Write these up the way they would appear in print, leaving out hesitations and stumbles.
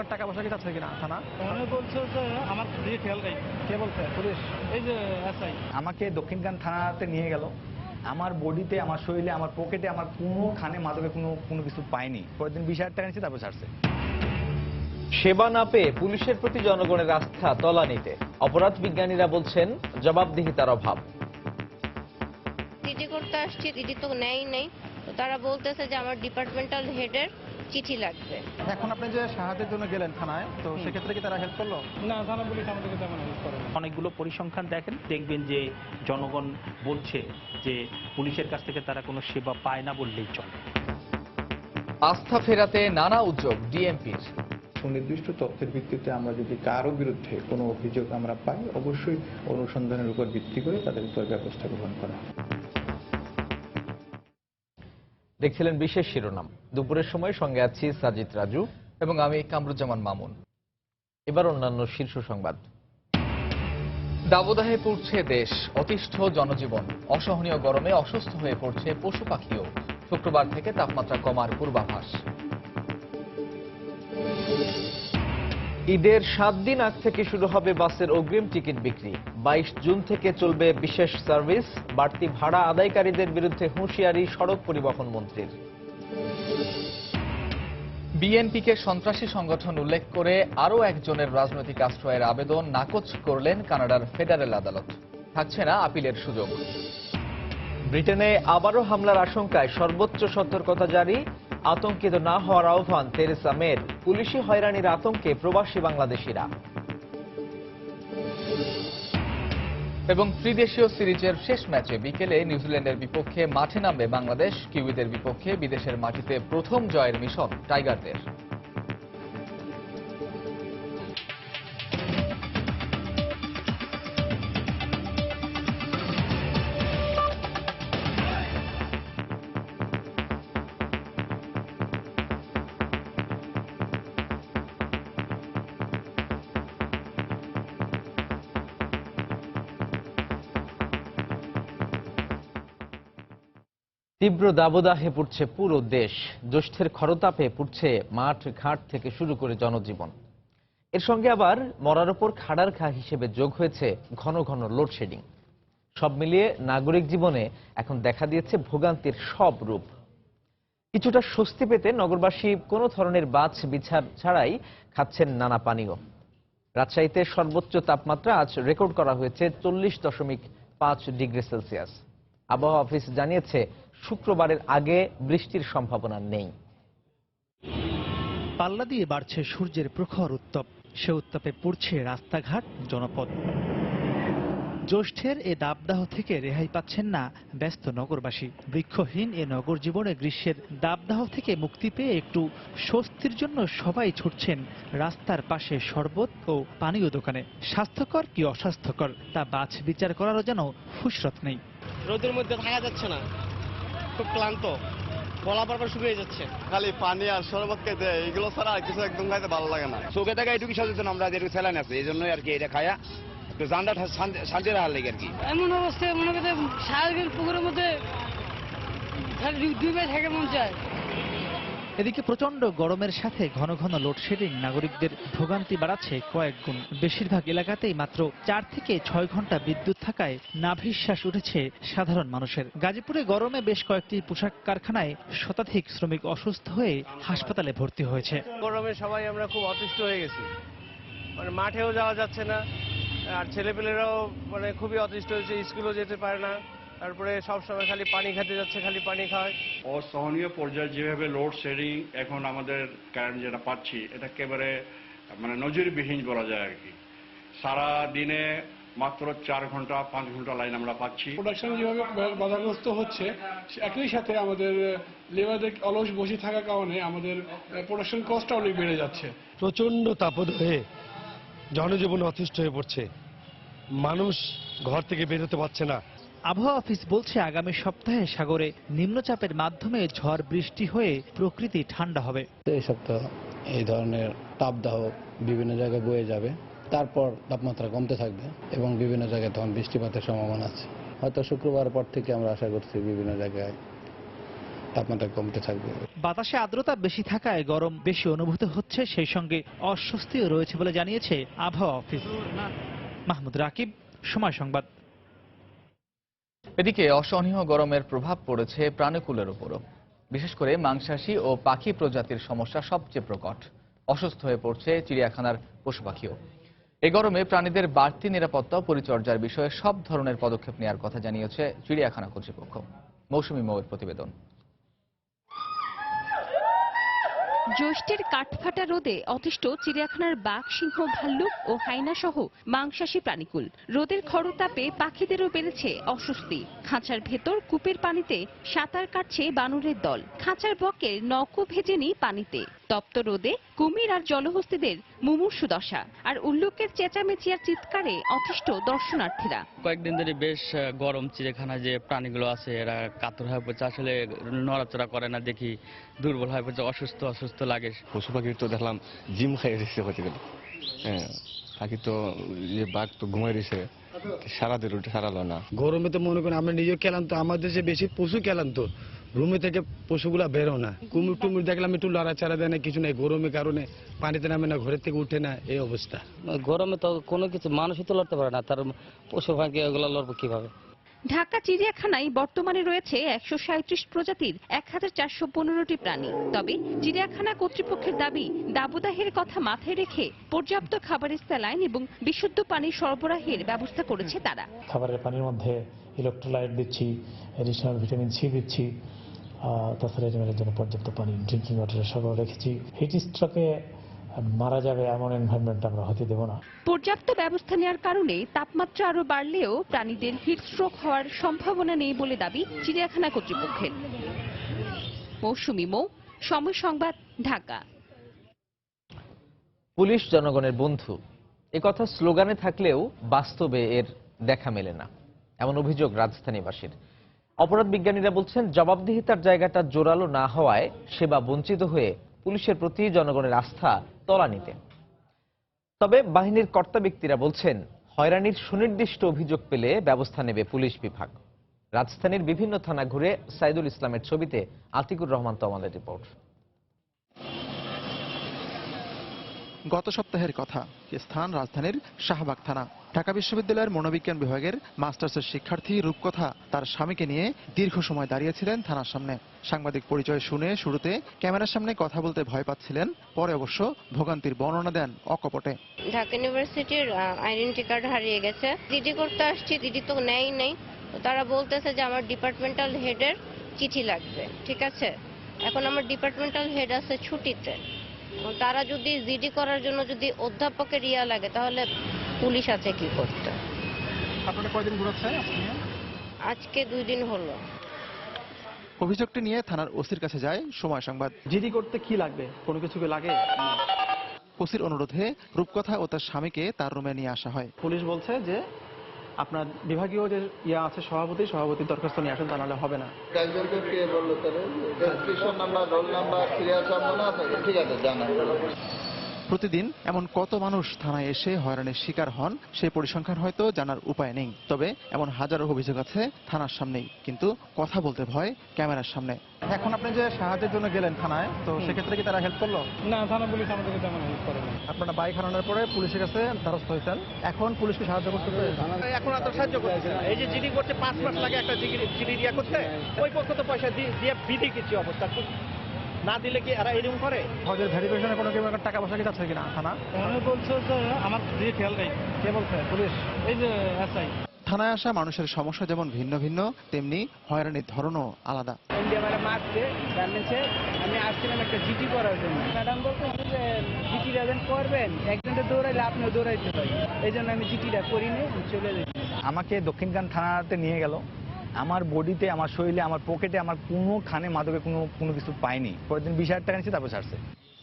আপনার টাকা পয়সা কি আছে কিনা থানা? বলছে যে আমার দিকে খেয়াল নেই। কে বলছে? পুলিশ? এই যে এসআই আমাকে দক্ষিণখান থানাতে নিয়ে গেল। আমার বডিতে, আমার শরীরে, আমার পকেটে আমার কোনোখানে মাদকের কোনো কিছু পাইনি। পরের দিন 20,000 টাকা নিচ্ছে, তারপর ছাড়ছে। সেবা না পেয়ে পুলিশের প্রতি জনগণের আস্থা তলানিতে। অপরাধ বিজ্ঞানীরা বলছেন জবাবদিহিতার অভাব। ইডি করতে আসছি, ইডি তো নেই, তো তারা বলতেছে যে আমার ডিপার্টমেন্টাল হেডের চিঠি লাগবে। এখন আপনি যে সাহায্যের জন্য গেলেন থানায়, তো সেক্ষেত্রে কি তারা হেল্প করলো? না, থানা পুলিশ আমাদেরকে তেমন হেল্প করে না। অনেকগুলো পরিসংখ্যান দেখবেন যে জনগণ বলছে যে পুলিশের কাছ থেকে তারা কোনো সেবা পায় না বললেই চলে। আস্থা ফেরাতে নানা উদ্যোগ ডিএমপির। সুনির্দিষ্ট তথ্যের ভিত্তিতে আমরা যদি কারো বিরুদ্ধে কোনো অভিযোগ আমরা পাই, অবশ্যই অনুসন্ধানের উপর ভিত্তি করে তাদের উপর ব্যবস্থা গ্রহণ করা হয়। দেখছিলেন বিশেষ শিরোনাম। দুপুরের সময় সঙ্গে আছি সাজিদ রাজু এবং আমি কামরুজ্জামান মামুন। এবার অন্যান্য শীর্ষ সংবাদ। দাবদাহে পড়ছে দেশ, অতিষ্ঠ জনজীবন। অসহনীয় গরমে অসুস্থ হয়ে পড়ছে পশু পাখিও। শুক্রবার থেকে তাপমাত্রা কমার পূর্বাভাস। ঈদের 7 দিন আগ থেকে শুরু হবে বাসের অগ্রিম টিকিট বিক্রি। 22 জুন থেকে চলবে বিশেষ সার্ভিস। বাড়তি ভাড়া আদায়কারীদের বিরুদ্ধে হুঁশিয়ারি সড়ক পরিবহন মন্ত্রীর। বিএনপিকে সন্ত্রাসী সংগঠন উল্লেখ করে আরও একজনের রাজনৈতিক আশ্রয়ের আবেদন নাকচ করলেন কানাডার ফেডারেল আদালত। থাকছে না আপিলের সুযোগ। ব্রিটেনে আবারও হামলার আশঙ্কায় সর্বোচ্চ সতর্কতা জারি। আতঙ্কিত না হওয়ার আহ্বান তেরেসা মের। পুলিশি হয়রানির আতঙ্কে প্রবাসী বাংলাদেশিরা। এবং ত্রিদেশীয় সিরিজের শেষ ম্যাচে বিকেলে নিউজিল্যান্ডের বিপক্ষে মাঠে নামবে বাংলাদেশ। কিউইদের বিপক্ষে বিদেশের মাটিতে প্রথম জয়ের মিশন টাইগারদের। তীব্র দাবদাহে পড়ছে পুরো দেশ। জ্যৈষ্ঠের খরতাপে পড়ছে মাঠ ঘাট থেকে শুরু করে জনজীবন। এর সঙ্গে আবার মরার ওপর খাড়ার ঘা হিসেবে যোগ হয়েছে ঘন ঘন লোডশেডিং। সব মিলিয়ে নাগরিক জীবনে এখন দেখা দিয়েছে ভোগান্তির সব রূপ। কিছুটা স্বস্তি পেতে নগরবাসী কোনো ধরনের বাছ বিচার ছাড়াই খাচ্ছেন নানা পানীয়। রাজশাহীতে সর্বোচ্চ তাপমাত্রা আজ রেকর্ড করা হয়েছে 40.5 ডিগ্রি সেলসিয়াস। আবহাওয়া অফিস জানিয়েছে শুক্রবারের আগে বৃষ্টির সম্ভাবনা নেই। পাল্লা দিয়ে বাড়ছে সূর্যের প্রখর উত্তাপ। সে উত্তাপে পড়ছে রাস্তাঘাট, জনপদ। জ্যৈষ্ঠের এ দাবদাহ থেকে রেহাই পাচ্ছেন না ব্যস্ত নগরবাসী। বৃক্ষহীন এ নগর জীবনে গ্রীষ্মের দাবদাহ থেকে মুক্তি পেয়ে একটু স্বস্তির জন্য সবাই ছুটছেন রাস্তার পাশে শরবত ও পানীয় দোকানে। স্বাস্থ্যকর কি অস্বাস্থ্যকর তা বাছ বিচার করারও যেন ফুসরত নেই। রোদের মধ্যে থাকা যাচ্ছে না, খুব ক্লান্ত, গলা বারবার শুকিয়ে যাচ্ছে। খালি পানি আর শরবত খেতে, এগুলো ছাড়া আর কিছু একদম খাইতে ভালো লাগে না। চোখে দেখা এটুকু সচেতন আমরা, যেটুকু স্যালাইন আছে এই জন্যই আর কি এটা খায়া একটু জানটা শান্তি রাখার লাগে আর কি। এমন অবস্থায় মনে করতে সারাদিন পুকুরের মধ্যে ডুবে থাকে মন চায়। এদিকে প্রচন্ড গরমের সাথে ঘন ঘন লোডশেডিং নাগরিকদের ভোগান্তি বাড়াচ্ছে কয়েক গুণ। বেশিরভাগ এলাকাতেই মাত্র 4 থেকে 6 ঘন্টা বিদ্যুৎ থাকায় নাভিশ্বাস উঠেছে সাধারণ মানুষের। গাজীপুরে গরমে বেশ কয়েকটি পোশাক কারখানায় শতাধিক শ্রমিক অসুস্থ হয়ে হাসপাতালে ভর্তি হয়েছে। গরমে সবাই আমরা খুব অতিষ্ঠ হয়ে গেছি, মানে মাঠেও যাওয়া যাচ্ছে না, আর ছেলেপেলেরাও মানে খুবই অতিষ্ঠ হয়েছে, স্কুলেও যেতে পারে না। তারপরে সবসময় খালি পানি খেতে যাচ্ছে, খালি পানি খায়। অসহনীয় পর্যায়ে যেভাবে লোড শেডিং এখন আমাদের কারেন্ট যেটা পাচ্ছি, এটা একেবারে মানে নজিরবিহীন বলা যায় আর কি। সারা দিনে মাত্র 4 ঘন্টা 5 ঘন্টা লাইন আমরা পাচ্ছি। প্রোডাকশন যেভাবে বাধাগ্রস্ত হচ্ছে, একই সাথে আমাদের লেবারদের অলস বসে থাকার কারণে আমাদের প্রোডাকশন কস্টটা অনেক বেড়ে যাচ্ছে। প্রচন্ড তাপদাহে জনজীবন অতিষ্ঠ হয়ে পড়ছে, মানুষ ঘর থেকে বেরোতে পারছে না। আবহাওয়া অফিস বলছে আগামী সপ্তাহে সাগরে নিম্নচাপের মাধ্যমে ঝড় বৃষ্টি হয়ে প্রকৃতি ঠান্ডা হবে। এই সপ্তাহ এই ধরনের তাপদাহ বিভিন্ন জায়গায় বয়ে যাবে, তারপর তাপমাত্রা কমতে থাকবে এবং বিভিন্ন জায়গায় তখন বৃষ্টিপাতের সম্ভাবনা আছে। হয়তো শুক্রবার পর থেকে আমরা আশা করছি বিভিন্ন জায়গায় তাপমাত্রা কমতে থাকবে। বাতাসে আর্দ্রতা বেশি থাকায় গরম বেশি অনুভূত হচ্ছে, সেই সঙ্গে অস্বস্তিও রয়েছে বলে জানিয়েছে আবহাওয়া অফিস। মাহমুদ রাকিব, সময় সংবাদ। এদিকে অসহনীয় গরমের প্রভাব পড়েছে প্রাণীকুলের উপরও। বিশেষ করে মাংসাশী ও পাখি প্রজাতির সমস্যা সবচেয়ে প্রকট। অসুস্থ হয়ে পড়ছে চিড়িয়াখানার পশু পাখিও। এই গরমে প্রাণীদের বাড়তি নিরাপত্তা ও পরিচর্যার বিষয়ে সব ধরনের পদক্ষেপ নেওয়ার কথা জানিয়েছে চিড়িয়াখানা কর্তৃপক্ষ। মৌসুমী মৌয়ের প্রতিবেদন। জ্যৈষ্ঠের কাঠফাটা রোদে অতিষ্ঠ চিড়িয়াখানার বাঘ, সিংহ, ভাল্লুক ও হাইনা সহ মাংসাশী প্রাণীকুল। রোদের খরতাপে পাখিদেরও বেড়েছে অস্বস্তি। খাঁচার ভেতর কূপের পানিতে সাঁতার কাটছে বানরের দল। খাঁচার বকের নৌকো ভেজেনি পানিতে। তপ্ত রোদে কুমির আর জলহস্তিদের মুমূর্ষু দশা। আর উল্লুকের চেঁচামেচি আর চিৎকারে অতিষ্ঠ দর্শনার্থীরা। কয়েকদিন ধরে বেশ গরম, চিড়িয়াখানায় যে প্রাণীগুলো আছে এরা কাতর হয়ে পড়ছে, আসলে নড়াচড়া করে না, দেখি দুর্বল হয়ে পড়ছে, অসুস্থ অসুস্থ লাগে। পশু পাখির তো দেখলাম জিম খাইয়ে দিচ্ছে হতে গেলে। হ্যাঁ, পাখি তো বাঘ তো ঘুমাই দিছে, সারা দিন উঠে সারালো না। গরমে তো মনে করেন আমরা নিজেও ক্লান্ত, আমাদের যে বেশি পশু ক্লান্ত, রুমে থেকে পশুগুলা বেরো না। কুমির টুমির দেখলাম একটু লড়াচাড়া দেয় না, কিছু নাই। গরমের কারণে পানিতে নামে না, ঘরের থেকে উঠে না, এই অবস্থা। গরমে তো কোনো কিছু মানুষই তো লড়তে পারে না, তার পশু পাখি এগুলো লড়বে কিভাবে? ঢাকা চিড়িয়াখানায় বর্তমানে রয়েছে 137 প্রজাতির 1415টি প্রাণী। তবে চিড়িয়াখানা কর্তৃপক্ষের দাবি, দাবদাহের কথা মাথায় রেখে পর্যাপ্ত খাবারের স্যালাইন এবং বিশুদ্ধ পানি সরবরাহের ব্যবস্থা করেছে তারা। খাবারের পানির মধ্যে ইলেকট্রোলাইট দিচ্ছি, এডিশনাল ভিটামিন সি দিচ্ছি, তাছাড়া এনিমেলের জন্য পর্যাপ্ত পানি, ড্রিঙ্কিং ওয়াটারের সরবরাহ রেখেছি। হিট স্ট্রোকে মারা যাবে এমন এনভায়রনমেন্ট আমরা হতে দেব না। পর্যাপ্ত ব্যবস্থা নেওয়ার কারণে তাপমাত্রা আরো বাড়লেও প্রাণীদের হিট স্ট্রোক হওয়ার সম্ভাবনা নেই বলে দাবি চিড়িয়াখানা কর্তৃপক্ষের। মৌসুমী মৌ, সময় সংবাদ, ঢাকা। পুলিশ জনগণের বন্ধু, একথা স্লোগানে থাকলেও বাস্তবে এর দেখা মেলে না, এমন অভিযোগ রাজধানীবাসীর। অপরাধ বিজ্ঞানীরা বলছেন, জবাবদিহিতার জায়গাটা জোরালো না হওয়ায় সেবা বঞ্চিত হয়ে পুলিশের প্রতি জনগণের আস্থা তলানিতে। তবে বাহিনীর কর্তা ব্যক্তিরা বলছেন, হয়রানির সুনির্দিষ্ট অভিযোগ পেলে ব্যবস্থা নেবে পুলিশ বিভাগ। রাজধানীর বিভিন্ন থানা ঘুরে সাইদুল ইসলামের ছবিতে আতিকুর রহমান তমালের রিপোর্ট। গত সপ্তাহের কথা, স্থান রাজধানীর শাহবাগ থানা। ঢাকা বিশ্ববিদ্যালয়ের মনোবিজ্ঞান বিভাগের মাস্টার্সের শিক্ষার্থী রূপকথা তার স্বামীকে নিয়ে দীর্ঘ সময় দাঁড়িয়েছিলেন থানার সামনে। সাংবাদিক পরিচয় শুনে শুরুতে ক্যামেরার সামনে কথা বলতে ভয় পাচ্ছিলেন, পরে অবশ্য ভোগান্তির বর্ণনা দেন অকপটে। ঢাকা ইউনিভার্সিটির আইডেন্টি কার্ড হারিয়ে গেছে, জিডি করতে আসছি, জিডি তো নেই। তারা বলতেছে যে আমার ডিপার্টমেন্টাল হেডের চিঠি লাগবে। ঠিক আছে, এখন আমার ডিপার্টমেন্টাল হেড আছে ছুটিতে। তারা যদি জিডি করার জন্য যদি অধ্যাপকের লাগে, তাহলে পুলিশ আছে কি করতে। আপনারা কয়দিন ঘুরাচ্ছে? আজকে 2 দিন হলো। অভিযোগটি নিয়ে থানার ওসির কাছে যায় সময় সংবাদ। জিডি করতে কি লাগবে? কোনো কিছু কি লাগে? ওসির অনুরোধে রূপকথা ও তার স্বামীকে তার রুমে নিয়ে আসা হয়। পুলিশ বলছে যে আপনার বিভাগীয় যে আছে সভাপতির দরখাস্ত নিয়ে আসেন, তা নাহলে হবে না। প্রতিদিন এমন কত মানুষ থানায় এসে হয়রানির শিকার হন সেই পরিসংখ্যান হয়তো জানার উপায় নেই। তবে এমন হাজারো অভিযোগ আছে থানার সামনেই, কিন্তু কথা বলতে ভয় ক্যামেরার সামনে। এখন আপনি যে সাহায্যের জন্য গেলেন থানায়, তো সেক্ষেত্রে কি তারা হেল্প করলো? না, থানা পুলিশ আমাদেরকে তেমন হেল্প করে না। আপনারা বাইক হারানোর পরে পুলিশের কাছে দ্বারস্থ হয়েছেন, এখন পুলিশকে সাহায্য করতেছে? এখন এত সাহায্য করছে না। এই যে জিডি করতে 5 মাস লাগে একটা জিডি দিয়া করতে, ওই পক্ষ তো পয়সা দিয়ে বিধি কিছু অবস্থা না দিলে কি এরা এরকম করে? হজের ভেরিফিকেশনে কোনো টাকা পয়সা কি যাচ্ছে কিনা থানা? বলছে যে আমার দিয়ে খেয়াল নেই। কে বলছে? পুলিশ? এই যে এসআই। থানায় আসা মানুষের সমস্যা যেমন ভিন্ন ভিন্ন, তেমনি হয়রানির ধরনও আলাদা। ইন্ডিয়া মানে মারছে, জানছে আমি আসছিলাম একটা জিডি করার জন্য। ম্যাডাম বলছে যে জিডিটা যখন করবেন, একজনটা দৌড়াইলে আপনিও দৌড়াইতে পারেন। এই জন্য আমি জিডিটা করিনি, চলে যাই। আমাকে দক্ষিণখান থানাতে নিয়ে গেল। আমার বডিতে, আমার শরীরে, আমার পকেটে আমার কোনোখানে মাদকের কোনো কিছু পাইনি। পরের দিন 20,000 টাকা নিচ্ছে, তারপর ছাড়ছে।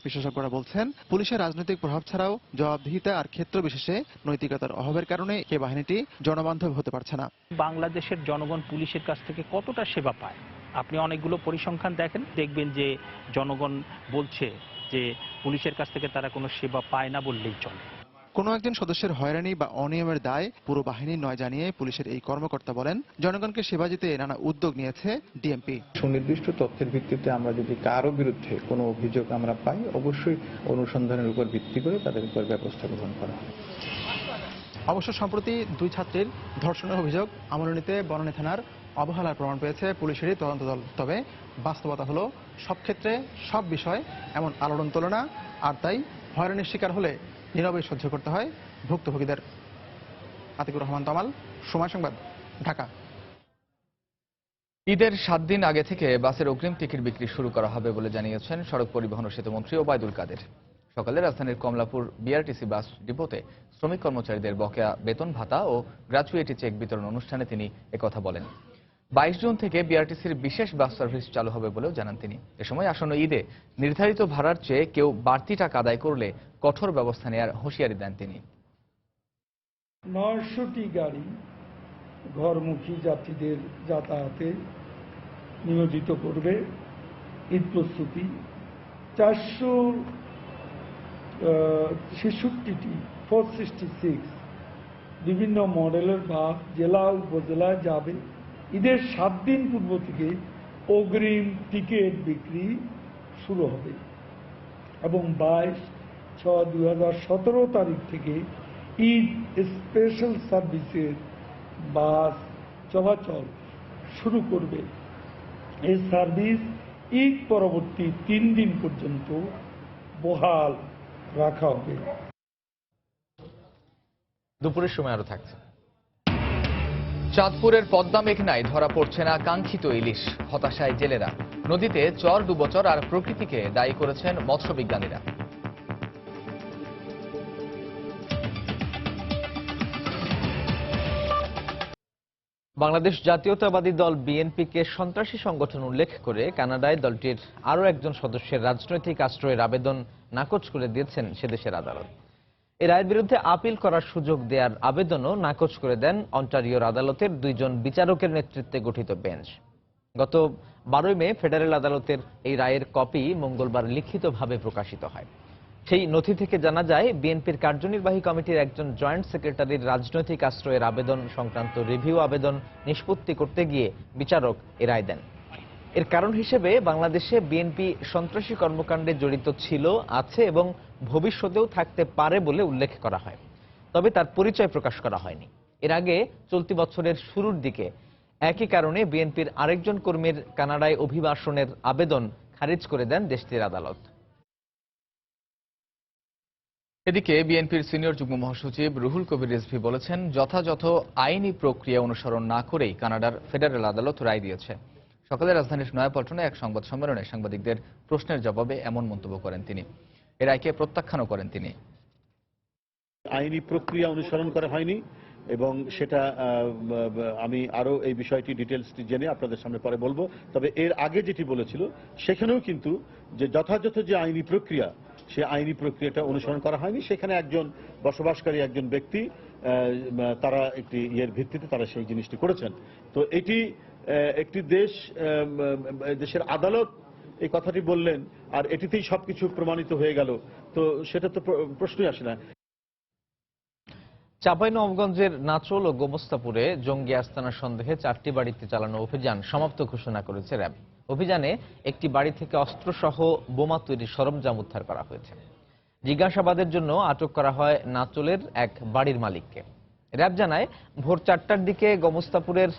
বিশেষজ্ঞরা বলছেন, পুলিশের রাজনৈতিক প্রভাব ছাড়াও জবাবদিহিতা আর ক্ষেত্র বিশেষে নৈতিকতার অভাবের কারণে এই বাহিনীটি জনবান্ধব হতে পারছে না। বাংলাদেশের জনগণ পুলিশের কাছ থেকে কতটা সেবা পায়? আপনি অনেকগুলো পরিসংখ্যান দেখবেন যে জনগণ বলছে যে পুলিশের কাছ থেকে তারা কোনো সেবা পায় না বললেই চলে। কোনো একজন সদস্যের হয়রানি বা অনিয়মের দায় পুরো বাহিনী নয় জানিয়ে পুলিশের এই কর্মকর্তা বলেন, জনগণকে সেবা দিতে নানা উদ্যোগ নিয়েছে ডিএমপি। সুনির্দিষ্ট তথ্যের ভিত্তিতে আমরা যদি কারো বিরুদ্ধে কোনো অভিযোগ আমরা পাই, অবশ্যই অনুসন্ধানের উপর ভিত্তি করে তাদের উপর ব্যবস্থা গ্রহণ করা হয়। অবশ্য সম্প্রতি 2 ছাত্রীর ধর্ষণের অভিযোগ আমলে নিতে বনানী থানার অবহেলার প্রমাণ পেয়েছে পুলিশেরই তদন্ত দল। তবে বাস্তবতা হলো সব ক্ষেত্রে সব বিষয় এমন আলোড়ন তোলে না, আর তাই হয়রানির শিকার হলে নীরবে সহ্য করতে হয় ভুক্তভোগীদের। আতিকুর রহমান তমাল, সময় সংবাদ, ঢাকা। ঈদের 7 দিন আগে থেকে বাসের অগ্রিম টিকিট বিক্রি শুরু করা হবে বলে জানিয়েছেন সড়ক পরিবহন ও সেতুমন্ত্রী ওবায়দুল কাদের। সকালে রাজধানীর কমলাপুর বিআরটিসি বাস ডিপোতে শ্রমিক কর্মচারীদের বকেয়া বেতন ভাতা ও গ্র্যাচুইটি চেক বিতরণ অনুষ্ঠানে তিনি একথা বলেন। 22 জুন থেকে বিআরটিসির বিশেষ বাস সার্ভিস চালু হবে বলেও জানান তিনি। এ সময় আসন্ন ঈদে নির্ধারিত ভাড়ার চেয়ে কেউ বাড়তি টাকা আদায় করলে কঠোর ব্যবস্থা নেওয়ার হুঁশিয়ারি দেন তিনি। 900টি গাড়ি ঘরমুখী যাত্রীদের যাতায়াতে নিয়োজিত করবে ঈদ প্রস্তুতি। 466 বিভিন্ন মডেলের বাস জেলা উপজেলায় যাবে। ঈদের 7 দিন পূর্ব থেকে অগ্রিম টিকিট বিক্রি শুরু হবে এবং 22/6/2017 তারিখ থেকে ঈদ স্পেশাল সার্ভিসের বাস চলাচল শুরু করবে। এই সার্ভিস ঈদ পরবর্তী 3 দিন পর্যন্ত বহাল রাখা হবে। দুপুরের সময় আরো থাকছে। চাঁদপুরের পদ্মা মেঘনায় ধরা পড়ছে না কাঙ্ক্ষিত ইলিশ, হতাশায় জেলেরা। নদীতে চর ডুবোচর আর প্রকৃতিকে দায়ী করেছেন মৎস্যবিজ্ঞানীরা। বাংলাদেশ জাতীয়তাবাদী দল বিএনপিকে সন্ত্রাসী সংগঠন উল্লেখ করে কানাডায় দলটির আরও একজন সদস্যের রাজনৈতিক আশ্রয়ের আবেদন নাকচ করে দিয়েছেন সেদেশের আদালত। এ রায়ের বিরুদ্ধে আপিল করার সুযোগ দেওয়ার আবেদনও নাকচ করে দেন অন্টারিওর আদালতের 2 জন বিচারকের নেতৃত্বে গঠিত বেঞ্চ। গত 12 মে ফেডারেল আদালতের এই রায়ের কপি মঙ্গলবার লিখিতভাবে প্রকাশিত হয়। সেই নথি থেকে জানা যায়, বিএনপির কার্যনির্বাহী কমিটির একজন জয়েন্ট সেক্রেটারির রাজনৈতিক আশ্রয়ের আবেদন সংক্রান্ত রিভিউ আবেদন নিষ্পত্তি করতে গিয়ে বিচারক এ রায় দেন। এর কারণ হিসেবে বাংলাদেশে বিএনপি সন্ত্রাসী কর্মকাণ্ডে জড়িত ছিল, আছে এবং ভবিষ্যতেও থাকতে পারে বলে উল্লেখ করা হয়। তবে তার পরিচয় প্রকাশ করা হয়নি। এর আগে চলতি বছরের শুরুর দিকে একই কারণে বিএনপির আরেকজন কর্মীর কানাডায় অভিবাসনের আবেদন খারিজ করে দেন দেশটির আদালত। এদিকে বিএনপির সিনিয়র যুগ্ম মহাসচিব রুহুল কবির রিজভী বলেছেন, যথাযথ আইনি প্রক্রিয়া অনুসরণ না করেই কানাডার ফেডারেল আদালত রায় দিয়েছে। সকালে রাজধানীর নয়াপল্টনে এক সংবাদ সম্মেলনে সাংবাদিকদের প্রশ্নের জবাবে এমন মন্তব্য করেন তিনি। এ রায়কে প্রত্যাখ্যানও করেন তিনি। আইনি প্রক্রিয়া অনুসরণ করা হয়নি এবং সেটা আমি আরো এই বিষয়টি ডিটেলসটি জেনে আপনাদের সামনে পরে বলবো। তবে এর আগে যেটি বলেছিল সেখানেও কিন্তু যে যথাযথ যে আইনি প্রক্রিয়া, সে আইনি প্রক্রিয়াটা অনুসরণ করা হয়নি। সেখানে একজন বসবাসকারী একজন ব্যক্তি তারা একটি ভিত্তিতে তারা সেই জিনিসটি করেছেন। তো এটি একটি দেশের আদালত এই কথাটি বললেন আর এটিতেই সবকিছু প্রমাণিত হয়ে গেল, তো সেটা তো প্রশ্নই আসে না। চাঁপাইনবাবগঞ্জের নাচল ও গোমস্তাপুরে জঙ্গি আস্তানা সন্দেহে 4টি বাড়িতে চালানো অভিযান সমাপ্ত ঘোষণা করেছে র্যাব। অভিযানে একটি বাড়ি থেকে অস্ত্রসহ বোমা তৈরির সরঞ্জাম উদ্ধার করা হয়েছে। জিজ্ঞাসাবাদের জন্য আটক করা হয় নাচলের এক বাড়ির মালিককে। র্যাব জানায়, ভোর 4টার দিকে গোমস্তাপুরের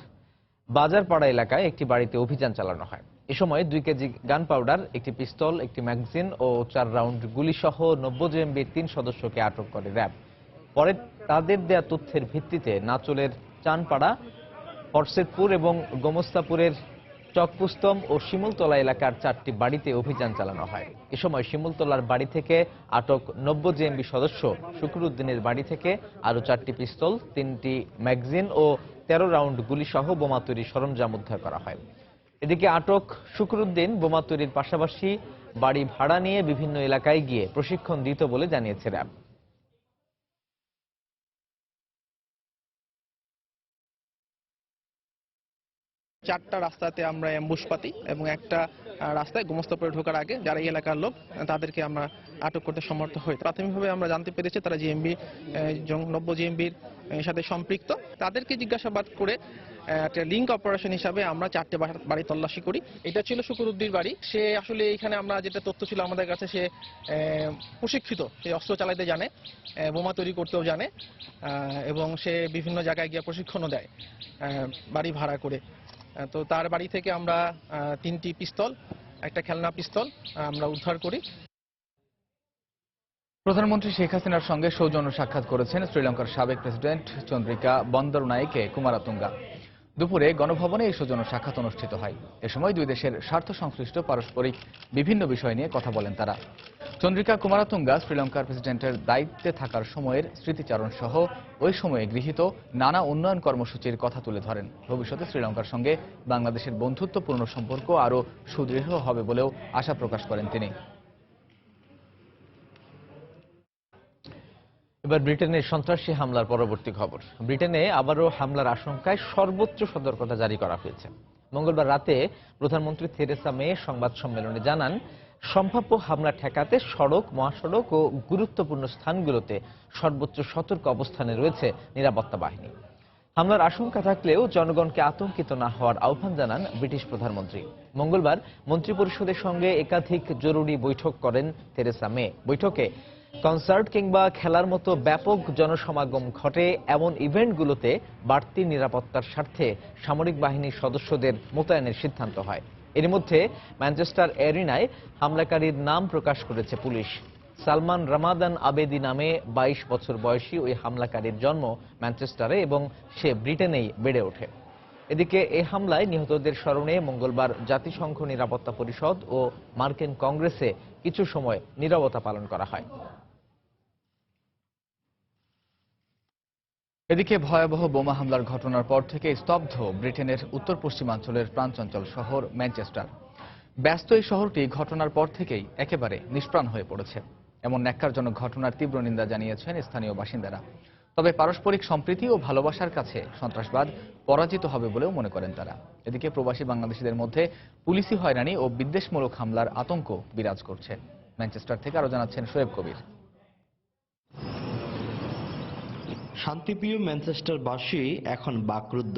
বাজারপাড়া এলাকায় একটি বাড়িতে অভিযান চালানো হয়। এ সময় 2 কেজি গান পাউডার, একটি পিস্তল, একটি ম্যাগাজিন ও 4 রাউন্ড গুলি সহ 90 জেএমবির 3 সদস্যকে আটক করে র্যাব। পরে তাদের দেয়া তথ্যের ভিত্তিতে নাচলের চানপাড়া, হরসেদপুর এবং গোমস্তাপুরের চকপুস্তম ও শিমুলতলা এলাকার 4টি বাড়িতে অভিযান চালানো হয়। এ সময় শিমুলতলার বাড়ি থেকে আটক 90 জেএমবি সদস্য শুকরুদ্দিনের বাড়ি থেকে আরও 4টি পিস্তল, 3টি ম্যাগাজিন ও 13 রাউন্ড গুলি সহ বোমা তৈরির সরঞ্জাম উদ্ধার করা হয়। এদিকে আটক শুকরুদ্দিন বোমা তৈরির পাশাপাশি বাড়ি ভাড়া নিয়ে বিভিন্ন এলাকায় গিয়ে প্রশিক্ষণ দিত বলে জানিয়েছে র্যাব। 4টা রাস্তাতে আমরা অ্যাম্বুশ পাতি এবং একটা রাস্তায় গোমস্তাপুরে ঢোকার আগে যারা এই এলাকার লোক তাদেরকে আমরা আটক করতে সমর্থ হই। প্রাথমিকভাবে আমরা জানতে পেরেছি তারা জিএমবি নব্য জিএমবির সাথে সম্পৃক্ত। তাদেরকে জিজ্ঞাসাবাদ করে একটা লিঙ্ক অপারেশন হিসাবে আমরা 4টে বাড়ি তল্লাশি করি। এটা ছিল শুকুরউদ্দির বাড়ি। সে আসলে এখানে আমরা যেটা তথ্য ছিল আমাদের কাছে, সে প্রশিক্ষিত, সে অস্ত্র চালাতে জানে, বোমা তৈরি করতেও জানে এবং সে বিভিন্ন জায়গায় গিয়ে প্রশিক্ষণও দেয় বাড়ি ভাড়া করে। তো তার বাড়ি থেকে আমরা 3টি পিস্তল, একটা খেলনা পিস্তল আমরা উদ্ধার করি। প্রধানমন্ত্রী শেখ হাসিনার সঙ্গে সৌজন্য সাক্ষাৎ করেছেন শ্রীলঙ্কার সাবেক প্রেসিডেন্ট চন্দ্রিকা বন্দরনায়েকে কুমারাতুঙ্গা। দুপুরে গণভবনে এই সৌজন্য সাক্ষাৎ অনুষ্ঠিত হয়। এ সময় দুই দেশের স্বার্থ সংশ্লিষ্ট পারস্পরিক বিভিন্ন বিষয় নিয়ে কথা বলেন তারা। চন্দ্রিকা কুমারাতুঙ্গা শ্রীলঙ্কার প্রেসিডেন্টের দায়িত্বে থাকার সময়ের স্মৃতিচারণ সহ ওই সময়ে গৃহীত নানা উন্নয়ন কর্মসূচির কথা তুলে ধরেন। ভবিষ্যতে শ্রীলঙ্কার সঙ্গে বাংলাদেশের বন্ধুত্বপূর্ণ সম্পর্ক আরও সুদৃঢ় হবে বলেও আশা প্রকাশ করেন তিনি। এবার ব্রিটেনের সন্ত্রাসী হামলার পরবর্তী খবর। ব্রিটেনে আবারও হামলার আশঙ্কায় সর্বোচ্চ সতর্কতা জারি করা হয়েছে। মঙ্গলবার রাতে প্রধানমন্ত্রী থেরেসা মে সংবাদ সম্মেলনে জানান, সম্ভাব্য হামলা ঠেকাতে সড়ক, মহাসড়ক ও গুরুত্বপূর্ণ স্থানগুলোতে সর্বোচ্চ সতর্ক অবস্থানে রয়েছে নিরাপত্তা বাহিনী। হামলার আশঙ্কা থাকলেও জনগণকে আতঙ্কিত না হওয়ার আহ্বান জানান ব্রিটিশ প্রধানমন্ত্রী। মঙ্গলবার মন্ত্রিপরিষদের সঙ্গে একাধিক জরুরি বৈঠক করেন থেরেসা মে। বৈঠকে কনসার্ট কিংবা খেলার মতো ব্যাপক জনসমাগম ঘটে এমন ইভেন্টগুলোতে বাড়তি নিরাপত্তার স্বার্থে সামরিক বাহিনীর সদস্যদের মোতায়েনের সিদ্ধান্ত হয়। এর মধ্যে ম্যানচেস্টার এরিনায় হামলাকারীর নাম প্রকাশ করেছে পুলিশ। সালমান রামাদান আবেদি নামে 22 বছর বয়সী ওই হামলাকারীর জন্ম ম্যানচেস্টারে এবং সে ব্রিটেনেই বেড়ে ওঠে। এদিকে এই হামলায় নিহতদের স্মরণে মঙ্গলবার জাতিসংঘ নিরাপত্তা পরিষদ ও মার্কিন কংগ্রেসে কিছু সময় নীরবতা পালন করা হয়। এদিকে ভয়াবহ বোমা হামলার ঘটনার পর থেকে স্তব্ধ ব্রিটেনের উত্তর পশ্চিমাঞ্চলের প্রাণচঞ্চল শহর ম্যানচেস্টার। ব্যস্ত এই শহরটি ঘটনার পর থেকেই একেবারে নিষ্প্রাণ হয়ে পড়েছে। এমন ন্যাক্কারজনক ঘটনার তীব্র নিন্দা জানিয়েছেন স্থানীয় বাসিন্দারা। তবে পারস্পরিক সম্প্রীতি ও ভালোবাসার কাছে সন্ত্রাসবাদ পরাজিত হবে বলেও মনে করেন তারা। এদিকে প্রবাসী বাংলাদেশিদের মধ্যে পুলিশি হয়রানি ও বিদ্বেষমূলক হামলার আতঙ্ক বিরাজ করছে। ম্যানচেস্টার থেকে আরো জানাচ্ছেন শোয়েব কবির। শান্তিপ্রিয় ম্যানচেস্টারবাসী এখন বাকরুদ্ধ।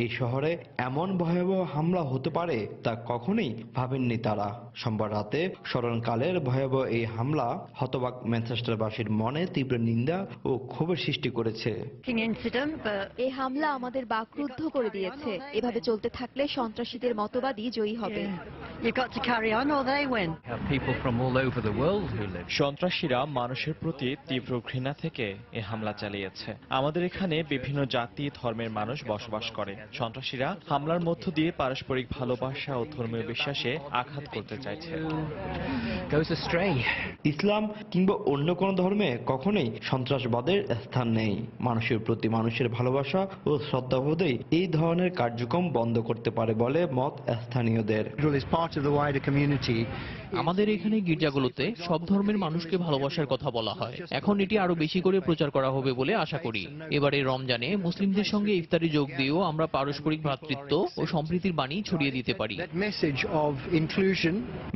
এই শহরে এমন ভয়াবহ হামলা হতে পারে তা কখনোই ভাবেননি তারা। সোমবার রাতে স্মরণকালের ভয়াবহ এই হামলা হতবাক ম্যানচেস্টারবাসীর মনে তীব্র নিন্দা ও ক্ষোভের সৃষ্টি করেছে। এই হামলা আমাদের বাকরুদ্ধ করে দিয়েছে। এভাবে চলতে থাকলে সন্ত্রাসীদের মতবাদই জয়ী হবে। সন্ত্রাসীরা মানুষের প্রতি তীব্র ঘৃণা থেকে এ হামলা চালিয়েছে। আমাদের এখানে বিভিন্ন জাতি ধর্মের মানুষ বসবাস করে। সন্ত্রাসীরা হামলার মধ্য দিয়ে পারস্পরিক ভালোবাসা ও ধর্মীয় বিশ্বাসে আঘাত করতে চাইছে। ইসলাম কিংবা অন্য কোনো ধর্মে কখনোই সন্ত্রাসবাদের স্থান নেই। মানুষের প্রতি মানুষের ভালোবাসা ও শ্রদ্ধাবোধই এই ধরনের কার্যক্রম বন্ধ করতে পারে বলে মত স্থানীয়দের। আমাদের এখানে গির্জাগুলোতে সব ধর্মের মানুষকে ভালোবাসার কথা বলা হয়। এখন এটি আরো বেশি করে প্রচার করা হবে বলে আশা করি। এবারে রমজানে মুসলিমদের সঙ্গে ইফতারে যোগ দিয়েও আমরা পারস্পরিক ভ্রাতৃত্ব ও সম্প্রীতির বাণী ছড়িয়ে দিতে পারি।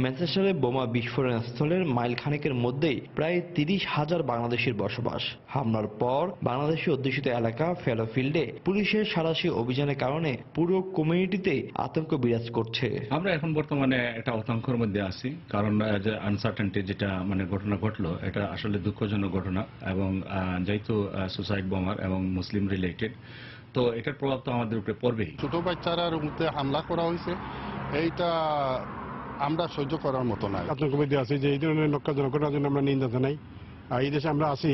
ম্যানচেস্টারে বোমা বিস্ফোরণ স্থলের মাইল খানেকের মধ্যেই প্রায় 30,000 বাংলাদেশির বসবাস। হামলার পর বাংলাদেশি অধ্যুষিত এলাকা ফেলোফিল্ডে পুলিশের সাঁড়াশি অভিযানের কারণে পুরো কমিউনিটিতে আতঙ্ক বিরাজ করছে। আমরা এখন বর্তমানে একটা আতঙ্কের মধ্যে আছি, কারণ যে আনসার্টেনটি যেটা ঘটনা ঘটলো, এটা আসলে দুঃখজনক ঘটনা এবং যেহেতু সুসাইড বোমার এবং মুসলিম রিলেটেড, তো এটার প্রভাব তো আমাদের উপরে পড়বেই। ছোট বাচ্চারার মধ্যে হামলা করা হয়েছে, এইটা আমরা সহ্য করার মতো না। আতঙ্ক মধ্যে আছি যে এই ধরনের ন্যাক্কারজনক ঘটনার জন্য আমরা নিন্দা জানাই। এই দেশে আমরা আছি,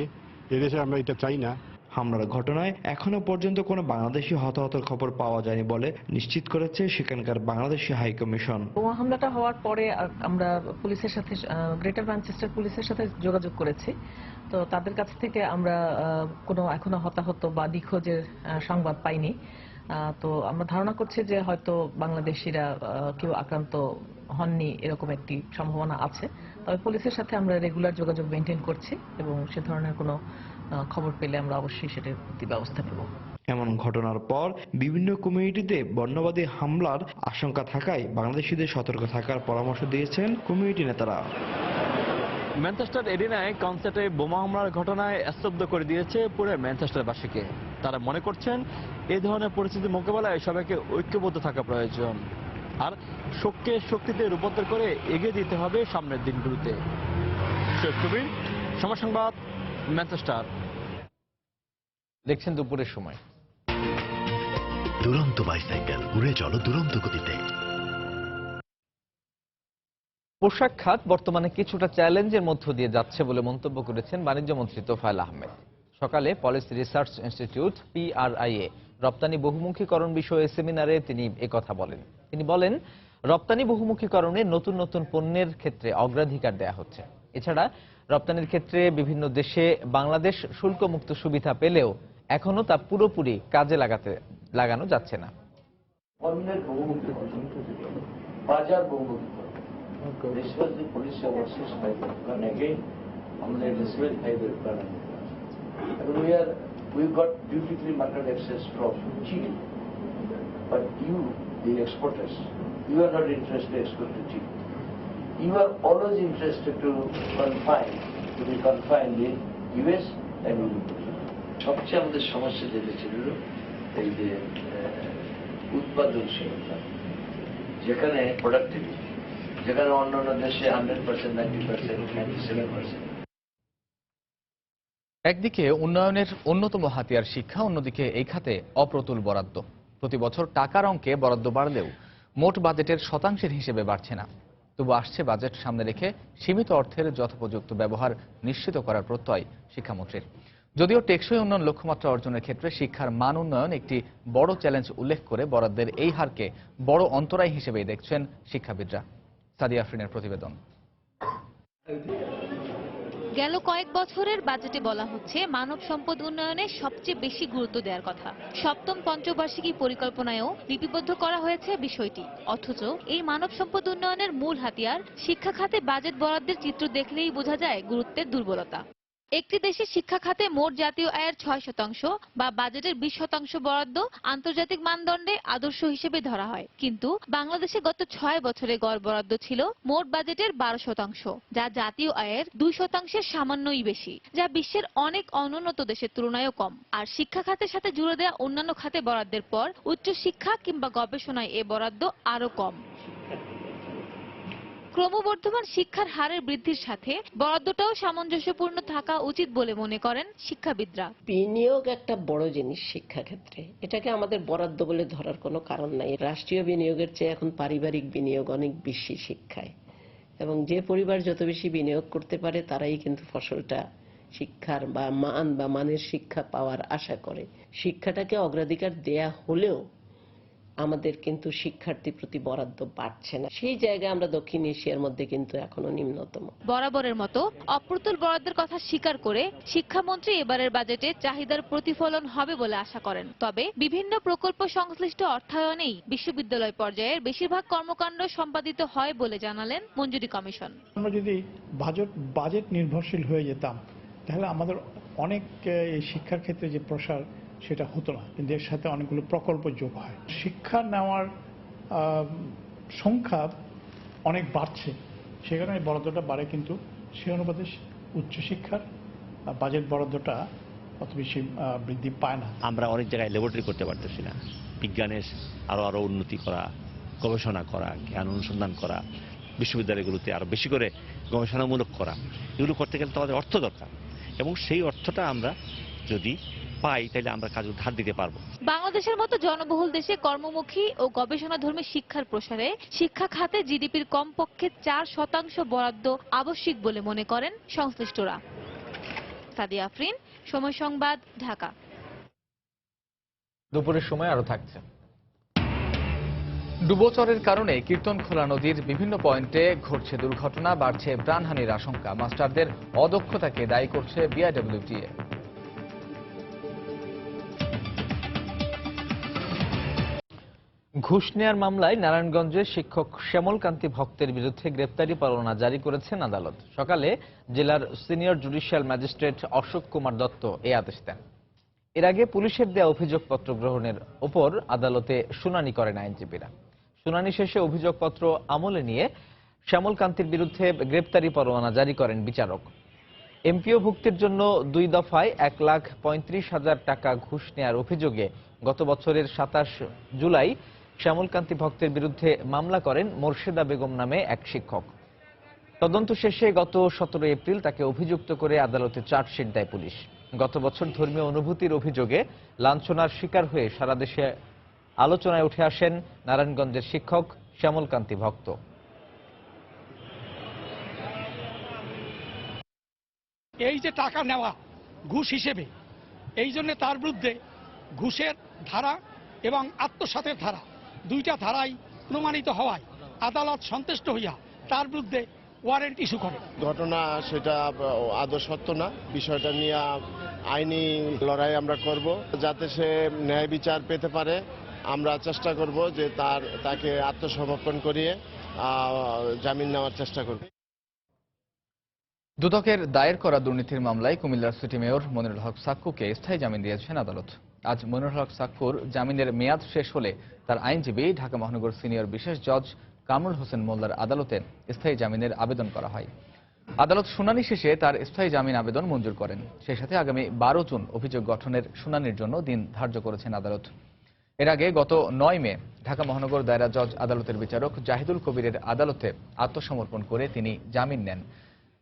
এই দেশে আমরা এটা চাই না। হামলার ঘটনায় এখনো পর্যন্ত কোনো বাংলাদেশি হতাহতের খবর পাওয়া যায়নি বলে নিশ্চিত করেছে সেখানকার বাংলাদেশি হাই কমিশন। বোমা হামলাটা হওয়ার পরে আমরা পুলিশের সাথে, গ্রেটার ম্যানচেস্টার পুলিশের সাথে যোগাযোগ করেছি। তো তাদের কাছ থেকে আমরা কোনো এখনো হতাহত বা নিখোঁজের সংবাদ পাইনি। তো আমরা ধারণা করছি যে হয়তো বাংলাদেশিরা কেউ আক্রান্ত হননি, এরকম একটি সম্ভাবনা আছে। তবে পুলিশের সাথে আমরা রেগুলার যোগাযোগ মেনটেন করছি এবং সে ধরনের কোনো খবর পেলে আমরা অবশ্যই সেটার প্রতি ব্যবস্থা নেব। এমন ঘটনার পর বিভিন্ন কমিউনিটিতে বর্ণবাদী হামলার আশঙ্কা থাকায় বাংলাদেশিদের সতর্ক থাকার পরামর্শ দিয়েছেন কমিউনিটি নেতারা। ম্যানচেস্টার এরিনায় কনসার্টে বোমা হামলার ঘটনায় স্তব্ধ করে দিয়েছে পুরো ম্যানচেস্টারবাসীকে। তারা মনে করছেন এই ধরনের পরিস্থিতি মোকাবেলায় সবাইকে ঐক্যবদ্ধ থাকা প্রয়োজন, আর শোককে শক্তিতে রূপান্তর করে এগিয়ে দিতে হবে সামনের দিনগুলোতে। শেখ কবির, সময় সংবাদ, ম্যানচেস্টার। দেখছেন দুপুরের সময়। দুরন্ত বাইসাইকেল, উড়ে চলো দুরন্ত গতিতে। পোশাক খাত বর্তমানে কিছুটা চ্যালেঞ্জের মধ্য দিয়ে যাচ্ছে বলে মন্তব্য করেছেন বাণিজ্য মন্ত্রী তোফায়েল আহমেদ। সকালে পলিসি রিসার্চ ইনস্টিটিউট PRI-এ রপ্তানি বহুমুখীকরণ বিষয়ে সেমিনারে তিনি একথা বলেন। তিনি বলেন, রপ্তানি বহুমুখীকরণে নতুন নতুন পণ্যের ক্ষেত্রে অগ্রাধিকার দেয়া হচ্ছে। এছাড়া রপ্তানির ক্ষেত্রে বিভিন্ন দেশে বাংলাদেশ শুল্কমুক্ত সুবিধা পেলেও এখনো তা পুরোপুরি কাজে লাগানো যাচ্ছে না। পণ্যের বহুমুখীকরণ, বাজার বহুমুখীকরণ, this was the policy of our 6 and again আমাদের level 5 requirement. We got duty-free market access from Chile, but you, the exporters, you are not interested to export to Chile. You are always interested to be confined in US and Europe. সবচেয়ে আমাদের সমস্যা যেটা ছিল এই যে উৎপাদনশীলতা, যেখানে productivity, যেখানে অন্যান্য দেশে 100%, 90%, 97%। একদিকে উন্নয়নের অন্যতম হাতিয়ার শিক্ষা, অন্যদিকে এই খাতে অপ্রতুল বরাদ্দ। প্রতি বছর টাকার অঙ্কে বরাদ্দ বাড়লেও মোট বাজেটের শতাংশের হিসেবে বাড়ছে না। তবু আসছে বাজেট সামনে রেখে সীমিত অর্থের যথোপযুক্ত ব্যবহার নিশ্চিত করার প্রত্যয় শিক্ষামন্ত্রীর। যদিও টেকসই উন্নয়ন লক্ষ্যমাত্রা অর্জনের ক্ষেত্রে শিক্ষার মান উন্নয়ন একটি বড় চ্যালেঞ্জ উল্লেখ করে বরাদ্দের এই হারকে বড় অন্তরায় হিসেবেই দেখছেন শিক্ষাবিদরা। সাদিয়া আফরিনের প্রতিবেদন। গেল কয়েক বছরের বাজেটে বলা হচ্ছে মানব সম্পদ উন্নয়নে সবচেয়ে বেশি গুরুত্ব দেওয়ার কথা। সপ্তম পঞ্চবার্ষিকী পরিকল্পনায়ও লিপিবদ্ধ করা হয়েছে বিষয়টি। অথচ এই মানব সম্পদ উন্নয়নের মূল হাতিয়ার শিক্ষা খাতে বাজেট বরাদ্দের চিত্র দেখলেই বোঝা যায় গুরুত্বের দুর্বলতা। একটি দেশে শিক্ষা খাতে মোট জাতীয় আয়ের 6% বা বাজেটের 20% বরাদ্দ আন্তর্জাতিক মানদণ্ডে আদর্শ হিসেবে ধরা হয়, কিন্তু বাংলাদেশে গত 6 বছরে গড় বরাদ্দ ছিল মোট বাজেটের 12%, যা জাতীয় আয়ের 2%-এর সামান্যই বেশি, যা বিশ্বের অনেক অনুন্নত দেশের তুলনায়ও কম। আর শিক্ষা খাতের সাথে জুড়ে দেওয়া অন্যান্য খাতে বরাদ্দের পর উচ্চশিক্ষা কিংবা গবেষণায় এ বরাদ্দ আরো কম। ক্রমবর্ধমান শিক্ষার হারের বৃদ্ধির সাথে বরাদ্দটাও সামঞ্জস্যপূর্ণ থাকা উচিত বলে মনে করেন শিক্ষাবিদরা। বিনিয়োগ একটা বড় জিনিস শিক্ষা ক্ষেত্রে, এটাকে আমাদের বরাদ্দ বলে ধরার কোনো কারণ নাই। রাষ্ট্রীয় বিনিয়োগের চেয়ে এখন পারিবারিক বিনিয়োগ অনেক বেশি শিক্ষায়, এবং যে পরিবার যত বেশি বিনিয়োগ করতে পারে তারাই কিন্তু ফসলটা শিক্ষার বা মানের শিক্ষা পাওয়ার আশা করে। শিক্ষাটাকে অগ্রাধিকার দেয়া হলেও আমাদের কিন্তু শিক্ষার্থী প্রতি বরাদ্দ বাড়ছে না। সেই জায়গায় আমরা দক্ষিণ এশিয়ার মধ্যে কিন্তু এখনো নিম্নতম। বরাবরের মতো অপ্রতুল বরাদ্দের কথা স্বীকার করে শিক্ষামন্ত্রী এবারের বাজেটে চাহিদার প্রতিফলন হবে বলে আশা করেন। তবে বিভিন্ন প্রকল্প সংশ্লিষ্ট অর্থায়নেই বিশ্ববিদ্যালয় পর্যায়ের বেশিরভাগ কর্মকাণ্ড সম্পাদিত হয় বলে জানালেন মঞ্জুরি কমিশন। আমরা যদি বাজেট নির্ভরশীল হয়ে যেতাম তাহলে আমাদের অনেক শিক্ষার ক্ষেত্রে যে প্রসার সেটা হতো না, কিন্তু এর সাথে অনেকগুলো প্রকল্প যোগ হয়। শিক্ষা নেওয়ার সংখ্যা অনেক বাড়ছে, সে কারণে বরাদ্দটা বাড়ে, কিন্তু সে অনুপাতে উচ্চশিক্ষার বাজেট বরাদ্দটা অত বেশি বৃদ্ধি পায় না। আমরা অনেক জায়গায় ল্যাবরেটরি করতে পারতেছি না। বিজ্ঞানের আরো উন্নতি করা, গবেষণা করা, জ্ঞান অনুসন্ধান করা, বিশ্ববিদ্যালয়গুলোতে আরো বেশি করে গবেষণামূলক করা, এগুলো করতে গেলে তো আমাদের অর্থ দরকার, এবং সেই অর্থটা আমরা যদি পাই তাহলে আমরা কাজে ধার দিতে পারবো। বাংলাদেশের মতো জনবহুল দেশে কর্মমুখী ও গবেষণাধর্মী শিক্ষার প্রসারে শিক্ষা খাতে জিডিপির কমপক্ষে 4% বরাদ্দ আবশ্যিক বলে মনে করেন সংশ্লিষ্টরা। সাদিয়া আফরিন, সময় সংবাদ, ঢাকা। দুপুরের সময় আরো থাকছে। ডুবোচরের কারণে কীর্তনখোলা নদীর বিভিন্ন পয়েন্টে ঘটছে দুর্ঘটনা, বাড়ছে প্রাণহানির আশঙ্কা। মাস্টারদের অদক্ষতাকে দায়ী করছে BIWTA। ঘুষ নেয়ার মামলায় নারায়ণগঞ্জের শিক্ষক শ্যামল কান্তি ভক্তের বিরুদ্ধে গ্রেপ্তারি পরোয়ানা জারি করেছেন আদালত। সকালে জেলার senior judicial magistrate Ashok Kumar Dutta এই আদেশ দেন। এর আগে পুলিশের দেয়া অভিযোগপত্র গ্রহণের ওপর আদালতে শুনানি করেন আইনজীবীরা। শুনানি শেষে অভিযোগপত্র আমলে নিয়ে শ্যামল কান্তির বিরুদ্ধে গ্রেপ্তারি পরোয়ানা জারি করেন বিচারক। এমপিও ভুক্তির জন্য 2 দফায় 1,35,000 টাকা ঘুষ নেয়ার অভিযোগে গত বছরের 27 জুলাই শ্যামল কান্তি ভক্তের বিরুদ্ধে মামলা করেন মোর্শেদা বেগম নামে এক শিক্ষক। তদন্ত শেষে গত 17 এপ্রিল তাকে অভিযুক্ত করে আদালতে চার্জশিট দেয় পুলিশ। গত বছর ধর্মীয় অনুভূতির অভিযোগে লাঞ্ছনার শিকার হয়ে সারা দেশে আলোচনায় উঠে আসেন নারায়ণগঞ্জের শিক্ষক শ্যামল কান্তি ভক্ত। এই যে টাকা নেওয়া ঘুষ হিসেবে, এই জন্য তার বিরুদ্ধে ঘুষের ধারা এবং আত্মসাতের ধারা, দুইটা ধারাই প্রমাণিত হওয়ায় আদালত সন্তুষ্ট হইয়া তার বিরুদ্ধে ওয়ারেন্ট ইস্যু করে। ঘটনা সেটা আদৌ সত্য না, বিষয়টা নিয়ে আইনি লড়াই আমরা করব যাতে সে ন্যায় বিচার পেতে পারে। আমরা চেষ্টা করব যে তাকে আত্মসমর্পণ করিয়ে জামিন নেওয়ার চেষ্টা করব। দুদকের দায়ের করা দুর্নীতির মামলায় কুমিল্লার সিটি মেয়র মনিরুল হক সাক্কুকে স্থায়ী জামিন দিয়েছেন আদালত। আজ মনিরুল হক সাক্কুর জামিনের মেয়াদ শেষ হলে তার আইনজীবী ঢাকা মহানগর সিনিয়র বিশেষ জজ কামরুল হোসেন মোল্লার আদালতে স্থায়ী জামিনের আবেদন করা হয়। আদালত শুনানি শেষে তার স্থায়ী জামিন আবেদন মঞ্জুর করেন। সেই সাথে আগামী 12 জুন অভিযোগ গঠনের শুনানির জন্য দিন ধার্য করেছেন আদালত। এর আগে গত 9 মে ঢাকা মহানগর দায়রা জজ আদালতের বিচারক জাহিদুল কবিরের আদালতে আত্মসমর্পণ করে তিনি জামিন নেন।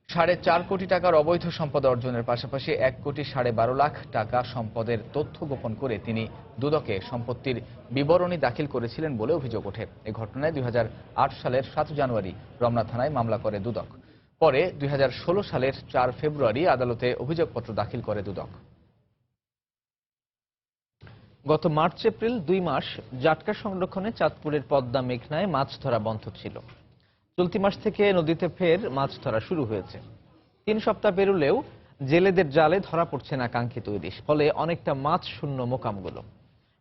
4.5 কোটি টাকার অবৈধ সম্পদ অর্জনের পাশাপাশি 1,12,5 লাখ টাকা সম্পদের তথ্য গোপন করে তিনি দুদকে সম্পত্তির বিবরণী দাখিল করেছিলেন বলে অভিযোগ ওঠে। এই ঘটনায় 2008 সালের 7 জানুয়ারি রমনা থানায় মামলা করে দুদক। পরে 2016 সালের 4 ফেব্রুয়ারি আদালতে অভিযোগপত্র দাখিল করে দুদক। গত মার্চ এপ্রিল 2 মাস জাটকা সংরক্ষণে চাঁদপুরের পদ্মা মেঘনায় মাছ ধরা বন্ধ ছিল। চলতি মাস থেকে নদীতে ফের মাছ ধরা শুরু হয়েছে। 3 সপ্তাহ পেরোলেও জেলেদের জালে ধরা পড়ছে না কাঙ্ক্ষিত ইলিশ, ফলে অনেকটা মাছ শূন্য মোকামগুলো।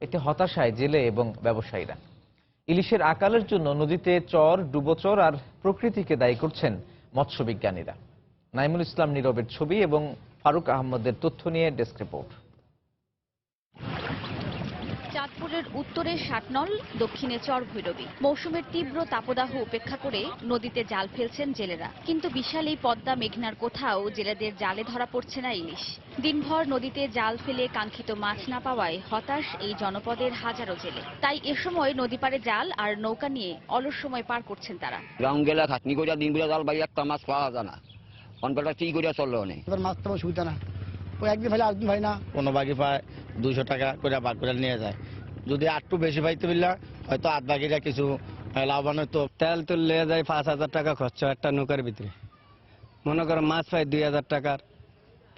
এতে হতাশায় জেলে এবং ব্যবসায়ীরা। ইলিশের আকালের জন্য নদীতে চর, ডুবোচর আর প্রকৃতিকে দায়ী করছেন মৎস্যবিজ্ঞানীরা। নাইমুল ইসলাম নীরবের ছবি এবং ফারুক আহমদের তথ্য নিয়ে ডেস্ক রিপোর্ট। চাঁদপুরের উত্তরে ষাটনল, দক্ষিণে চর ভৈরবী। মৌসুমের তীব্র তাপদাহ উপেক্ষা করে নদীতে জাল ফেলছেন জেলেরা, কিন্তু বিশাল এই পদ্মা মেঘনার কোথাও জেলেদের জালে ধরা পড়ছে না ইলিশ। দিনভর নদীতে জাল ফেলে কাঙ্ক্ষিত মাছ না পাওয়ায় হতাশ এই জনপদের হাজারো জেলে। তাই এ সময় নদী পাড়ে জাল আর নৌকা নিয়ে অলস সময় পার করছেন তারা। গ্রাম গেলে খাটনি করে দিন বলে জাল বাইরে একটা মাছ পাওয়া যায় না, অনপাটা ঠিক করে চললো অনেক। মাছ তো সুবিধা না, ওই একদিন ভাই একদিন ভাই না, কোনো বাকি পায় 200 টাকা করে ভাগ করে নিয়ে যায়। যদি একটু বেশি পাইতে পারলে হয়তো আধ বাকিটা কিছু লাভবান হতো। তেল তো নিয়ে যায় 5,000 টাকা খরচ একটা নৌকার ভিতরে। মনে করো মাছ পাই 2,000 টাকার,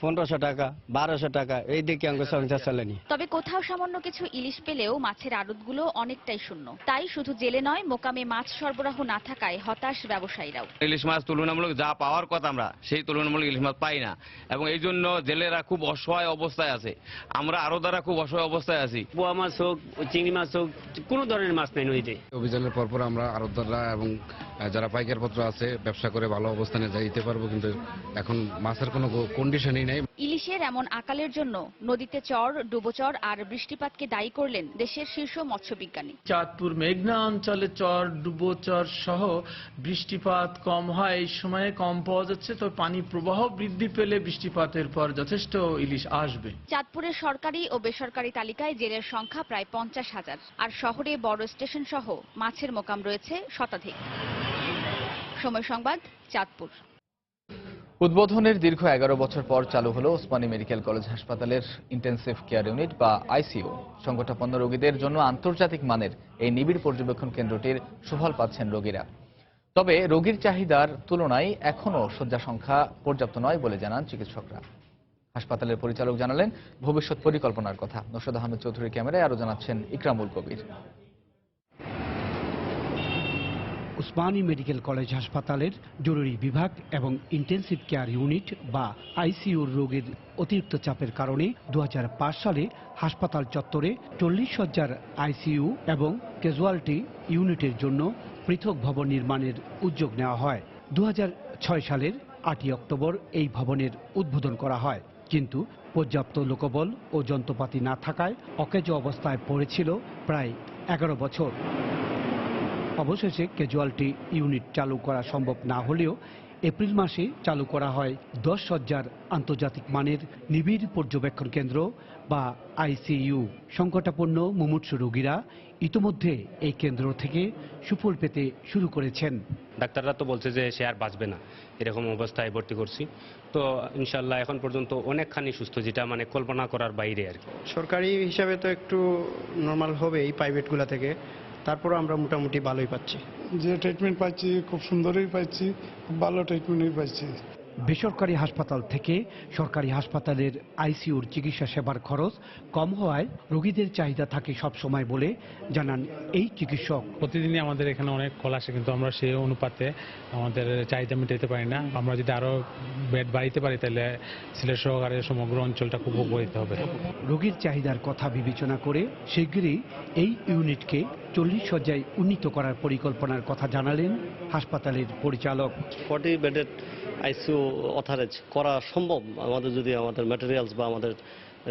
1500 টাকা, 1200 টাকা, এই দিকে অঙ্ক সংসার চলেনি। তবে কোথাও সামান্য কিছু ইলিশ পেলেও মাছের আড়তগুলো অনেকটাই শূন্য। তাই শুধু জেলে নয়, মোকামে মাছ সরবরাহ না থাকায় হতাশ ব্যবসায়ীরাও। ইলিশ মাছ তুলনামূলক যা পাওয়ার কথা আমরা সেই তুলনামূলক ইলিশ মাছ পাই না, এবং এই জন্য জেলেরা খুব অসহায় অবস্থায় আছে। আমরা আরো দ্বারা খুব অসহায় অবস্থায় আছি। পোয়া মাছ হোক, চিংড়ি মাছ হোক, কোনো ধরনের মাছ নেই নদীতে। অভিযানের পরপর আমরা আড়তদাররা এবং যারা পাইকার পত্র আছে ব্যবসা করে ভালো অবস্থানে যাইতে পারবো, কিন্তু এখন মাছের কোনো কন্ডিশনই নেই। ইলিশের এমন আকালের জন্য নদীতে চর, ডুবোচর আর বৃষ্টিপাতকে দায়ী করলেন দেশের শীর্ষ মৎস্যবিজ্ঞানী। চাঁদপুর মেঘনা অঞ্চলে চর, ডুবোচর সহ বৃষ্টিপাত কম হয়, এই সময়ে কম পাওয়া যাচ্ছে। তো পানি প্রবাহ বৃদ্ধি পেলে বৃষ্টিপাতের পর যথেষ্ট ইলিশ আসবে। চাঁদপুরের সরকারি ও বেসরকারি তালিকায় জেলের সংখ্যা প্রায় 50,000, আর শহরে বড় স্টেশন সহ মাছের মোকাম রয়েছে শতাধিক। সময় সংবাদ, চাঁদপুর। উদ্বোধনের দীর্ঘ 11 বছর পর চালু হলো ওসমানী মেডিকেল কলেজ হাসপাতালের ইন্টেনসিভ কেয়ার ইউনিট বা আইসিইউ। সংকটাপন্ন রোগীদের জন্য আন্তর্জাতিক মানের এই নিবিড় পর্যবেক্ষণ কেন্দ্রটির সুফল পাচ্ছেন রোগীরা। তবে রোগীর চাহিদার তুলনায় এখনও শয্যা সংখ্যা পর্যাপ্ত নয় বলে জানান চিকিৎসকরা। হাসপাতালের পরিচালক জানালেন ভবিষ্যৎ পরিকল্পনার কথা। নশরত আহমেদ চৌধুরীর ক্যামেরায় আরো জানাচ্ছেন ইকরামুল কবির। ওসমানী মেডিকেল কলেজ হাসপাতালের জরুরি বিভাগ এবং ইন্টেনসিভ কেয়ার ইউনিট বা আইসিইউর রোগীর অতিরিক্ত চাপের কারণে 2005 সালে হাসপাতাল চত্বরে 40 শয্যার আইসিইউ এবং ক্যাজুয়ালিটি ইউনিটের জন্য পৃথক ভবন নির্মাণের উদ্যোগ নেওয়া হয়। 2006 সালের 8 অক্টোবর এই ভবনের উদ্বোধন করা হয়। কিন্তু পর্যাপ্ত লোকবল ও যন্ত্রপাতি না থাকায় অকেজো অবস্থায় পড়েছিল প্রায় 11 বছর। অবশেষে ক্যাজুয়ালিটি ইউনিট চালু করা সম্ভব না হলেও এপ্রিল মাসে চালু করা হয় 10 শয্যার আন্তর্জাতিক মানের নিবিড় পর্যবেক্ষণ কেন্দ্র বা আইসিইউ। সংকটাপন্ন মুমূর্ষু রোগীরা ইতিমধ্যে এই কেন্দ্র থেকে সুফল পেতে শুরু করেছেন। ডাক্তাররা তো বলছে যে সে আর বাঁচবে না, এরকম অবস্থায় ভর্তি করছি। তো ইনশাল্লাহ এখন পর্যন্ত অনেকখানি সুস্থ, যেটা মানে কল্পনা করার বাইরে আর কি। সরকারি হিসাবে তো একটু নর্মাল হবে এই প্রাইভেটগুলো থেকে, তারপর আমরা মোটামুটি ভালোই পাচ্ছি। যে ট্রিটমেন্ট পাচ্ছি খুব সুন্দরই পাচ্ছি, খুব ভালো ট্রিটমেন্টই পাচ্ছি। বেসরকারি হাসপাতাল থেকে সরকারি হাসপাতালের আইসিইউর চিকিৎসা সেবার খরচ কম হওয়ায় রোগীদের চাহিদা থাকে সব সময় বলে জানান এই চিকিৎসক। প্রতিদিনই আমাদের এখানে অনেক কল আসে, কিন্তু আমরা সেই অনুপাতে আমাদের চাহিদা মেটাতে পারি না। আমরা যদি আরো বেড বাড়াইতে পারি তাহলে সিলেট সহকারে সমগ্র অঞ্চলটা খুব উপকৃত হবে। রোগীর চাহিদার কথা বিবেচনা করে শিগগিরই এই ইউনিটকে 40 শয্যায় উন্নীত করার পরিকল্পনার কথা জানালেন হাসপাতালের পরিচালক। 40 বেডের আইসিইউ অথরাইজ করা সম্ভব আমাদের যদি আমাদের ম্যাটেরিয়ালস বা আমাদের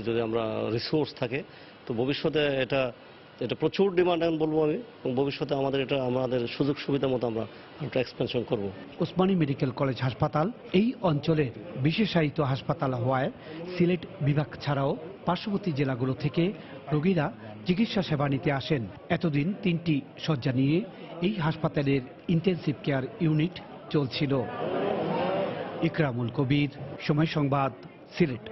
যদি আমরা রিসোর্স থাকে, তো ভবিষ্যতে এটা প্রচুর ডিমান্ড এখন বলবো আমি, এবং ভবিষ্যতে আমাদের এটা আমাদের সুযোগ সুবিধা মতো আমরা একটা এক্সপেনশন করব। ওসমানী মেডিকেল কলেজ হাসপাতাল এই অঞ্চলের বিশেষায়িত হাসপাতাল হওয়ায় সিলেট বিভাগ ছাড়াও পার্শ্ববর্তী জেলাগুলো থেকে রোগীরা চিকিৎসা সেবা নিতে আসেন। এতদিন 3টি শয্যা নিয়ে এই হাসপাতালের ইন্টেনসিভ কেয়ার ইউনিট চলছিল। ইকরামুল কবির, সময় সংবাদ, সিলেট।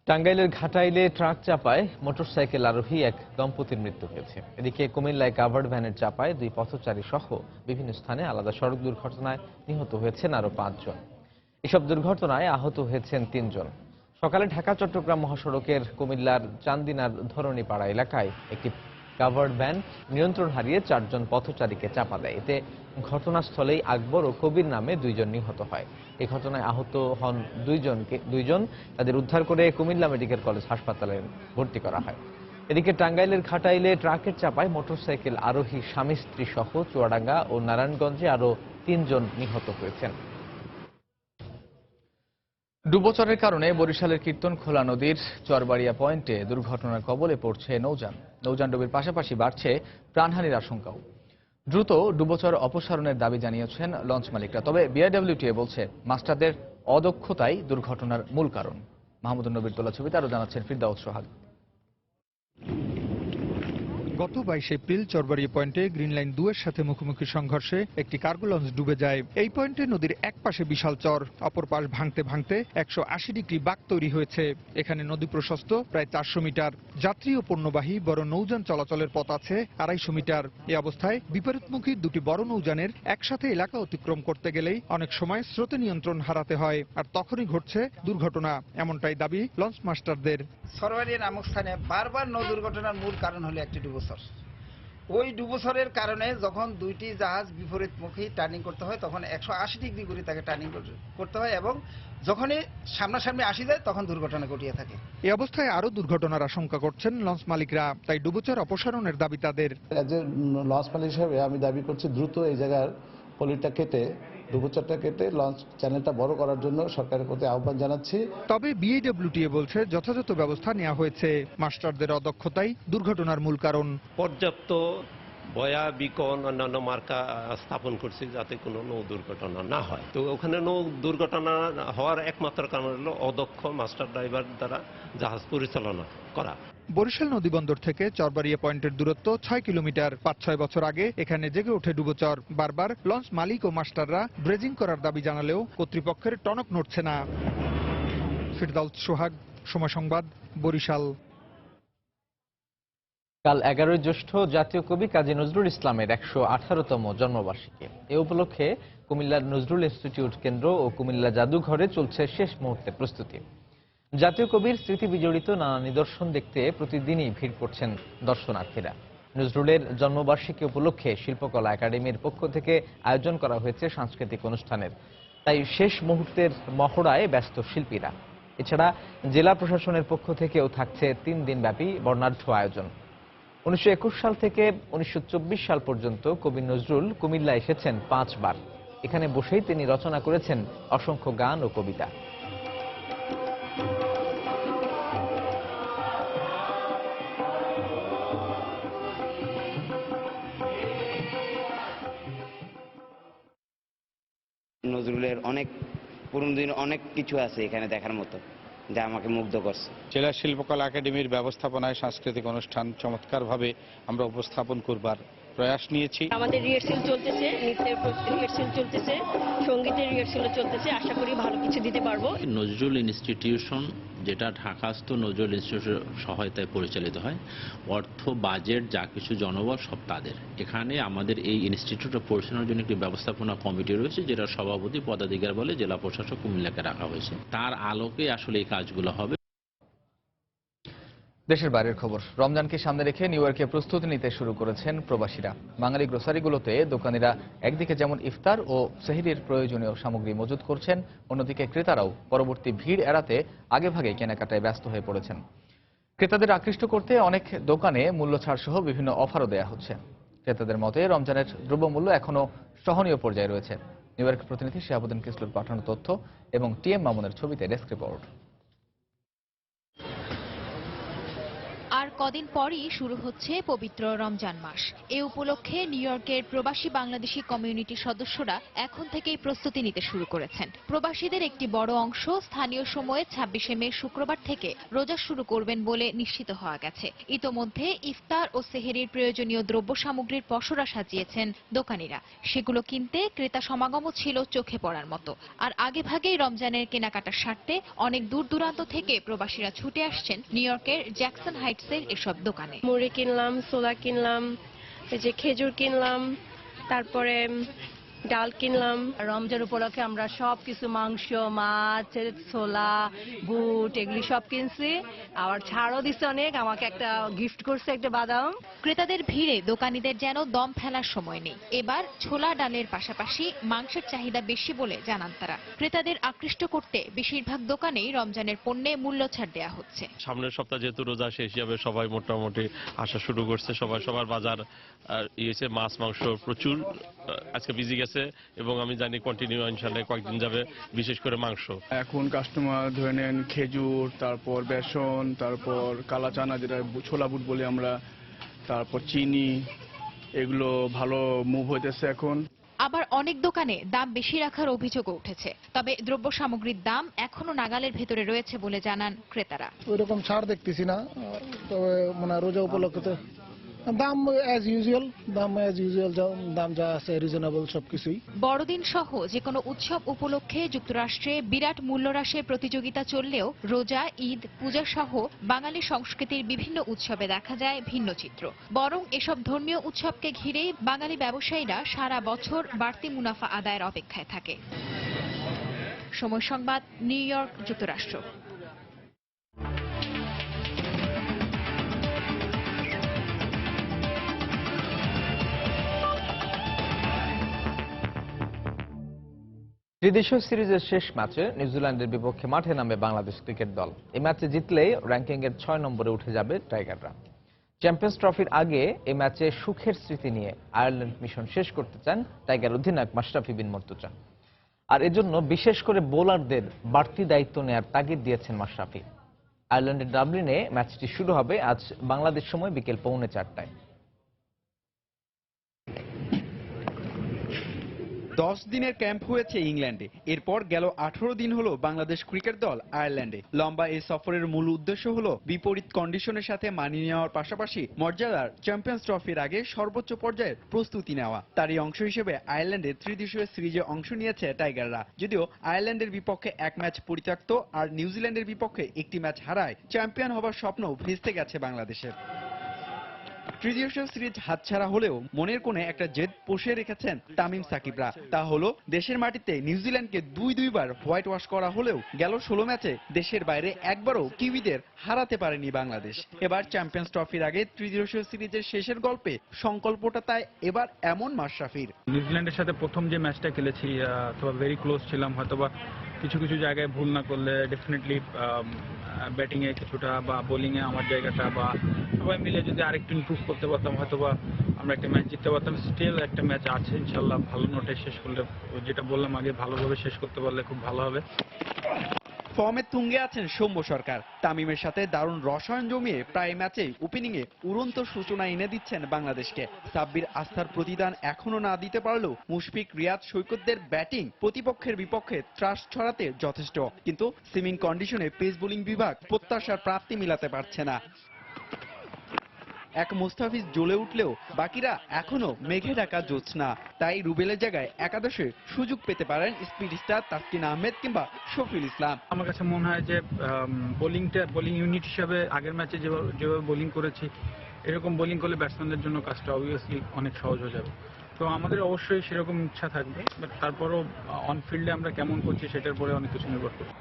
টাঙ্গাইলের ঘাটাইলে ট্রাক চাপায় মোটরসাইকেল আরোহী এক দম্পতির মৃত্যু হয়েছে। এদিকে কুমিল্লায় কাভার্ড ভ্যানের চাপায় 2 পথচারী সহ বিভিন্ন স্থানে আলাদা সড়ক দুর্ঘটনায় নিহত হয়েছেন আরো 5 জন। এসব দুর্ঘটনায় আহত হয়েছেন 3 জন। সকালে ঢাকা চট্টগ্রাম মহাসড়কের কুমিল্লার চান্দিনার ধরণীপাড়া এলাকায় একটি কাভার্ড ভ্যান নিয়ন্ত্রণ হারিয়ে 4 জন পথচারীকে চাপা দেয়। এতে ঘটনাস্থলেই আকবর ও কবির নামে 2 জন নিহত হয়। এই ঘটনায় আহত হন 2 জন। তাদের উদ্ধার করে কুমিল্লা মেডিকেল কলেজ হাসপাতালে ভর্তি করা হয়। এদিকে টাঙ্গাইলের ঘাটাইলে ট্রাকের চাপায় মোটরসাইকেল আরোহী স্বামী স্ত্রী সহ চুয়াডাঙ্গা ও নারায়ণগঞ্জে আরো 3 জন নিহত হয়েছেন। ডুবোচরের কারণে বরিশালের কীর্তনখোলা নদীর চরবাড়িয়া পয়েন্টে দুর্ঘটনার কবলে পড়ছে নৌযান। নৌযানডুবির পাশাপাশি বাড়ছে প্রাণহানির আশঙ্কাও। দ্রুত ডুবোচর অপসারণের দাবি জানিয়েছেন লঞ্চ মালিকরা। তবে বিআইডব্লিউটিএ বলছে মাস্টারদের অদক্ষতাই দুর্ঘটনার মূল কারণ। মাহমুদুন নবীর তোলা ছবিতে আরো জানাচ্ছেন ফিরদাউস সোহাগ। গত 22 এপ্রিল চরবাড়িয়া পয়েন্টে গ্রিন লাইন 2 এর সাথে মুখোমুখি সংঘর্ষে একটি কার্গো লঞ্চ ডুবে যায়। এই পয়েন্টে নদীর এক পাশে বিশাল চর, অপর পাশ ভাঙতে ভাঙতে 180 ডিগ্রি বাঁক তৈরি হয়েছে। এখানে নদী প্রশস্ত প্রায় 400 মিটার। যাত্রী ও পণ্যবাহী বড় নৌযান চলাচলের পথ আছে 250 মিটার। এই অবস্থায় বিপরীতমুখী দুটি বড় নৌযানের একসাথে এলাকা অতিক্রম করতে গেলেই অনেক সময় স্রোতে নিয়ন্ত্রণ হারাতে হয়, আর তখনই ঘটছে দুর্ঘটনা। এমনটাই দাবি লঞ্চ মাস্টারদের। চরবাড়িয়া নামক স্থানে বারবার নৌ দুর্ঘটনার মূল কারণ হলো একটি ডুবোচর। ওই ডুবোচরের কারণে যখন দুইটি জাহাজ বিপরীতমুখী টার্নিং করতে হয় তখন 180 ডিগ্রি করে তাকে টার্নিং করতে হয়, এবং যখনই সামনাসামনি আসি যায় তখন দুর্ঘটনা ঘটিয়ে থাকে। এই অবস্থায় আরো দুর্ঘটনার আশঙ্কা করছেন লঞ্চ মালিকরা, তাই ডুবোচর অপসারণের দাবি তাদের। এজ এ লঞ্চ মালিক হিসেবে আমি দাবি করছি দ্রুত এই জায়গার পলিটা কেটে ডুবোচরটা কেটে লঞ্চ চ্যানেলটা বড় করার জন্য সরকারের প্রতি আহ্বান জানাচ্ছি। তবে বিআইডব্লিউটিএ বলছে যথাযথ ব্যবস্থা নেওয়া হয়েছে। মাস্টারদের অদক্ষতাই দুর্ঘটনার মূল কারণ। পর্যাপ্ত বয়া বিকন অন্যান্য মার্কা স্থাপন করছি যাতে কোনো নৌ দুর্ঘটনা না হয়। তো ওখানে নৌ দুর্ঘটনা হওয়ার একমাত্র কারণ হলো অদক্ষ মাস্টার ড্রাইভার দ্বারা জাহাজ পরিচালনা করা। বরিশাল নদীবন্দর থেকে চরবাড়িয়া পয়েন্টের দূরত্ব 6 কিলোমিটার। 5-6 বছর আগে এখানে জেগে ওঠে ডুবোচর। বারবার লঞ্চ মালিক ও মাস্টাররা ড্রেজিং করার দাবি জানালেও কর্তৃপক্ষের টনক নড়ছে না। ফিরদাউস সোহাগ, সময় সংবাদ, বরিশাল। কাল 11 জ্যৈষ্ঠ জাতীয় কবি কাজী নজরুল ইসলামের 118তম জন্মবার্ষিকী। এ উপলক্ষে কুমিল্লার নজরুল ইনস্টিটিউট কেন্দ্র ও কুমিল্লা জাদুঘরে চলছে শেষ মুহূর্তের প্রস্তুতি। জাতীয় কবির স্মৃতি বিজড়িত নানা নিদর্শন দেখতে প্রতিদিনই ভিড় করছেন দর্শনার্থীরা। নজরুলের জন্মবার্ষিকী উপলক্ষে শিল্পকলা একাডেমির পক্ষ থেকে আয়োজন করা হয়েছে সাংস্কৃতিক অনুষ্ঠানের। তাই শেষ মুহূর্তের মহড়ায় ব্যস্ত শিল্পীরা। এছাড়া জেলা প্রশাসনের পক্ষ থেকেও থাকছে 3 দিনব্যাপী বর্ণাঢ্য আয়োজন। 1921 সাল থেকে 1924 সাল পর্যন্ত কবি নজরুল কুমিল্লা এসেছেন 5 বার। এখানে বসেই তিনি রচনা করেছেন অসংখ্য গান ও কবিতা। নজরুলের অনেক পুরনো দিন অনেক কিছু আছে এখানে দেখার মতো, যা আমাকে মুগ্ধ করছে। জেলা শিল্পকলা একাডেমির ব্যবস্থাপনায় সাংস্কৃতিক অনুষ্ঠান চমৎকারভাবে আমরা উপস্থাপন করবার প্রয়াস নিয়েছি। আমাদের রিহার্সেল চলতেছে, নৃত্যের রিহার্সেল চলতেছে, সঙ্গীতের রিহার্সেলও চলতেছে। আশা করি ভালো কিছু দিতে পারবো। নজরুল ইনস্টিটিউশন, যেটা ঢাকাস্থ নজরুল ইনস্টিটিউটের সহায়তায় পরিচালিত হয়, অর্থ বাজেট যা কিছু জনবল সব তাদের। এখানে আমাদের এই ইনস্টিটিউটটা পরিচালনার জন্য একটি ব্যবস্থাপনা কমিটি রয়েছে, যেটা সভাপতি পদাধিকার বলে জেলা প্রশাসক কুমিল্লাকে রাখা হয়েছে। তার আলোকে আসলে এই কাজগুলো হবে। দেশের বাইরের খবর। রমজানকে সামনে রেখে নিউ ইয়র্কে প্রস্তুতি নিতে শুরু করেছেন প্রবাসীরা। বাঙালি গ্রোসারিগুলোতে দোকানিরা একদিকে যেমন ইফতার ও সেহরির প্রয়োজনীয় সামগ্রী মজুত করছেন, অন্যদিকে ক্রেতারাও পরবর্তী ভিড় এড়াতে আগেভাগে কেনাকাটায় ব্যস্ত হয়ে পড়েছেন। ক্রেতাদের আকৃষ্ট করতে অনেক দোকানে মূল্য ছাড় সহ বিভিন্ন অফারও দেওয়া হচ্ছে। ক্রেতাদের মতে রমজানের দ্রব্যমূল্য এখনও সহনীয় পর্যায়ে রয়েছে। নিউ ইয়র্ক প্রতিনিধি শিহাবুদ্দিন কিসলুর পাঠানো তথ্য এবং টিএম মামুনের ছবিতে ডেস্ক রিপোর্ট। আর কদিন পরই শুরু হচ্ছে পবিত্র রমজান মাস। এ উপলক্ষে নিউ ইয়র্কের প্রবাসী বাংলাদেশি কমিউনিটির সদস্যরা এখন থেকেই প্রস্তুতি নিতে শুরু করেছেন। প্রবাসীদের একটি বড় অংশ স্থানীয় সময়ে 26শে মে শুক্রবার থেকে রোজা শুরু করবেন বলে নিশ্চিত হওয়া গেছে। ইতোমধ্যে ইফতার ও সেহরির প্রয়োজনীয় দ্রব্য সামগ্রীর পসরা সাজিয়েছেন দোকানিরা। সেগুলো কিনতে ক্রেতা সমাগমও ছিল চোখে পড়ার মতো। আর আগেভাগেই রমজানের কেনাকাটার স্বার্থে অনেক দূর দূরান্ত থেকে প্রবাসীরা ছুটে আসছেন নিউ ইয়র্কের জ্যাকসন হাইটসের এসব দোকানে। মুড়ি কিনলাম, ছোলা কিনলাম, এই যে খেজুর কিনলাম, তারপরে ডাল কিনলাম। রমজান উপলক্ষে আমরা সব কিছু মাংস, মাছ, ছোলা, বুট এগুলি সব কিনছি। আবার ছাড়ও দিচ্ছে অনেক। আমাকে একটা গিফট করছে একটা বাদাম। ক্রেতাদের ভিড়ে দোকানীদের যেন দম ফেলার সময় নেই। এবার ছোলা ডালের পাশাপাশি মাংসের চাহিদা বেশি বলে জানান তারা। ক্রেতাদের আকৃষ্ট করতে বেশিরভাগ দোকানেই রমজানের পণ্যে মূল্য ছাড় দেওয়া হচ্ছে। সামনের সপ্তাহে যেহেতু রোজা শেষ যাবে, সবাই মোটামুটি আসা শুরু করছে। সবার বাজার ইয়েছে, মাছ মাংস প্রচুর আজকে বিজি গেছে এবং আমি জানি কন্টিনিউ ইনশাআল্লাহ কয়েকদিন যাবে, বিশেষ করে মাংস। এখন কাস্টমার ধরে নেন খেজুর, তারপর বেসন, তারপর কালা চানা যেটা ছোলা বুট বলি আমরা, তারপর চিনি, এগুলো ভালো মুভ হইতেছে এখন। আবার অনেক দোকানে দাম বেশি রাখার অভিযোগও উঠেছে। তবে দ্রব্য সামগ্রীর দাম এখনো নাগালের ভেতরে রয়েছে বলে জানান ক্রেতারা। ওইরকম ছাড় দেখতেছি না, তবে মানে রোজা উপলক্ষে দাম অ্যাজ ইউজুয়াল, দাম যা আছে রিজনেবল সবকিছুই। বড়দিন সহ যে কোনো উৎসব উপলক্ষে যুক্তরাষ্ট্রে বিরাট মূল্যহ্রাসের প্রতিযোগিতা চললেও রোজা, ঈদ, পূজা সহ বাঙালি সংস্কৃতির বিভিন্ন উৎসবে দেখা যায় ভিন্ন চিত্র। বরং এসব ধর্মীয় উৎসবকে ঘিরেই বাঙালি ব্যবসায়ীরা সারা বছর বাড়তি মুনাফা আদায়ের অপেক্ষায় থাকে। সময় সংবাদ, নিউ ইয়র্ক, যুক্তরাষ্ট্র। ত্রিদেশীয় সিরিজের শেষ ম্যাচে নিউজিল্যান্ডের বিপক্ষে মাঠে নামে বাংলাদেশ ক্রিকেট দল। এই ম্যাচে জিতলে র্যাঙ্কিংয়ের 6 নম্বরে উঠে যাবে টাইগাররা। চ্যাম্পিয়ন্স ট্রফির আগে এই ম্যাচে সুখের স্মৃতি নিয়ে আয়ারল্যান্ড মিশন শেষ করতে চান টাইগার অধিনায়ক মাশরাফি বিন মর্তুজা। আর এজন্য বিশেষ করে বোলারদের বাড়তি দায়িত্ব নেয়ার তাগিদ দিয়েছেন মাশরাফি। আয়ারল্যান্ডের ডাবলিনে ম্যাচটি শুরু হবে আজ বাংলাদেশ সময় বিকেল 4:45টায়। 10 দিনের ক্যাম্প হয়েছে ইংল্যান্ডে। এরপর গেল 18 দিন হলো বাংলাদেশ ক্রিকেট দল আয়ারল্যান্ডে। লম্বা এই সফরের মূল উদ্দেশ্য হলো বিপরীত কন্ডিশনের সাথে মানিয়ে নেওয়ার পাশাপাশি মর্যাদার চ্যাম্পিয়ন্স ট্রফির আগে সর্বোচ্চ পর্যায়ের প্রস্তুতি নেওয়া। তারই অংশ হিসেবে আয়ারল্যান্ডে ত্রিদেশীয় সিরিজে অংশ নিয়েছে টাইগাররা। যদিও আয়ারল্যান্ডের বিপক্ষে এক ম্যাচ পরিত্যক্ত আর নিউজিল্যান্ডের বিপক্ষে একটি ম্যাচ হারায় চ্যাম্পিয়ন হবার স্বপ্ন ভেস্তে গেছে বাংলাদেশের। ত্রিদেশীয় সিরিজ হাতছাড়া হলেও মনের কোণে একটা জেদ পোষে রেখেছেন তামিম সাকিবরা। তা হলো দেশের মাটিতে নিউজিল্যান্ডকে দুইবার হোয়াইট ওয়াশ করা হলেও গেল 16 ম্যাচে দেশের বাইরে একবারও কিউইদের হারাতে পারেনি বাংলাদেশ। এবার চ্যাম্পিয়ন্স ট্রফির আগে ত্রিদেশীয় সিরিজের শেষের গল্পে সংকল্পটা তাই এবার এমন মাশরাফির। নিউজিল্যান্ডের সাথে প্রথম যে ম্যাচটা খেলেছি অথবা ভেরি ক্লোজ ছিলাম, হয়তোবা কিছু জায়গায় ভুল না করলে ডেফিনেটলি ব্যাটিংয়ে কিছুটা বা বোলিংয়ে আমার জায়গাটা বা সবাই মিলে যদি আরেকটু ইমপ্রুভ করতে পারতাম, হয়তোবা আমরা একটা ম্যাচ জিততে পারতাম। স্টিল একটা ম্যাচ আছে, ইনশাল্লাহ ভালো নোটে শেষ করলে, যেটা বললাম আগে, ভালোভাবে শেষ করতে পারলে খুব ভালো হবে। ফর্মে তুঙ্গে আছেন সৌম্য সরকার। তামিমের সাথে দারুণ রসায়ন জমিয়ে প্রায় ম্যাচেই ওপেনিংয়ে উড়ন্ত সূচনা এনে দিচ্ছেন বাংলাদেশকে। সাব্বির আস্থার প্রতিদান এখনো না দিতে পারলেও মুশফিক, রিয়াদ, সৈকতদের ব্যাটিং প্রতিপক্ষের বিপক্ষে ত্রাস ছড়াতে যথেষ্ট। কিন্তু সিমিং কন্ডিশনে পেস বোলিং বিভাগ প্রত্যাশার প্রাপ্তি মিলাতে পারছে না। এক মুস্তাফিজ জ্বলে উঠলেও বাকিরা এখনো মেঘে ঢাকা জ্যোৎস্না। তাই রুবেলের জায়গায় একাদশে সুযোগ পেতে পারেন স্পিড স্টার তাসকিন আহমেদ কিংবা শফিউল ইসলাম। আমার কাছে মনে হয় যে বোলিং ইউনিট হিসাবে আগের ম্যাচে যেভাবে বোলিং করেছি, এরকম বোলিং করলে ব্যাটসম্যানদের জন্য কাজটা অবভিয়াসলি অনেক সহজ হয়ে যাবে। তো আমাদের অবশ্যই সেরকম ইচ্ছা থাকবে, বাট তারপরও অন ফিল্ডে আমরা কেমন করছি সেটার পরে অনেক কিছু নির্ভর করবে।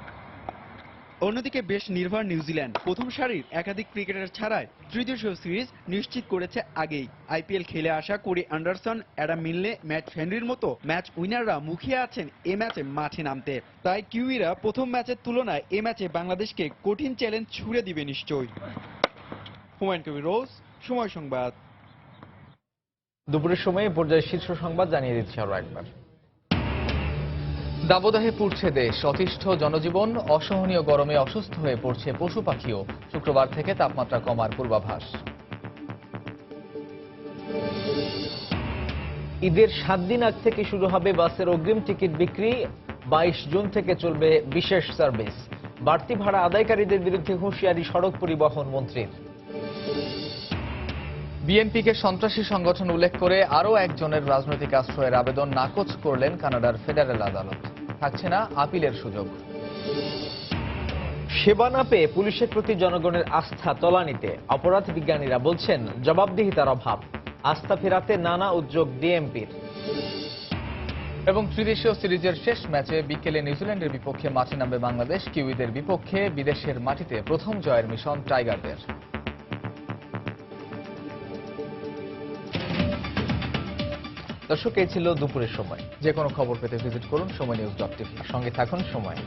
অন্যদিকে বেশ নির্ভর নিউজিল্যান্ড প্রথম সারির একাধিক ক্রিকেটার ছাড়াই ত্রিদেশীয় সিরিজ নিশ্চিত করেছে আগেই। আইপিএল খেলে আসা Corey Anderson, Adam Milne, Matt হেনরির মতো ম্যাচ উইনাররা মুখিয়ে আছেন এ ম্যাচে মাঠে নামতে। তাই কিউইরা প্রথম ম্যাচের তুলনায় এ ম্যাচে বাংলাদেশকে কঠিন চ্যালেঞ্জ ছুড়ে দিবে নিশ্চয়ই। হুমায়ুন কবির রোজ, সময় সংবাদ। দুপুরের সময় পর্যায়ে শীর্ষ সংবাদ জানিয়ে দিচ্ছি আরো একবার। দাবদাহে পুড়ছে দেশ, অতিষ্ঠ জনজীবন, অসহনীয় গরমে অসুস্থ হয়ে পড়ছে পশু পাখিও। শুক্রবার থেকে তাপমাত্রা কমার পূর্বাভাস। ঈদের 7 দিন আগ থেকে শুরু হবে বাসের অগ্রিম টিকিট বিক্রি। 22 জুন থেকে চলবে বিশেষ সার্ভিস। বাড়তি ভাড়া আদায়কারীদের বিরুদ্ধে হুঁশিয়ারি সড়ক পরিবহন মন্ত্রীর। বিএনপিকে সন্ত্রাসী সংগঠন উল্লেখ করে আরও একজনের রাজনৈতিক আশ্রয়ের আবেদন নাকচ করলেন কানাডার ফেডারেল আদালত। থাকছে না আপিলের সুযোগ। সেবা না পেয়ে পুলিশের প্রতি জনগণের আস্থা তলানিতে। অপরাধ বিজ্ঞানীরা বলছেন জবাবদিহিতার অভাব। আস্থা ফেরাতে নানা উদ্যোগ ডিএমপির। এবং ত্রিদেশীয় সিরিজের শেষ ম্যাচে বিকেলে নিউজিল্যান্ডের বিপক্ষে মাঠে নামবে বাংলাদেশ। কিউইদের বিপক্ষে বিদেশের মাটিতে প্রথম জয়ের মিশন টাইগারদের। দর্শক, এই ছিল দুপুরের সময়। যে কোনো খবর পেতে ভিজিট করুন সময়নিউজ.tv। সঙ্গে থাকুন সময়।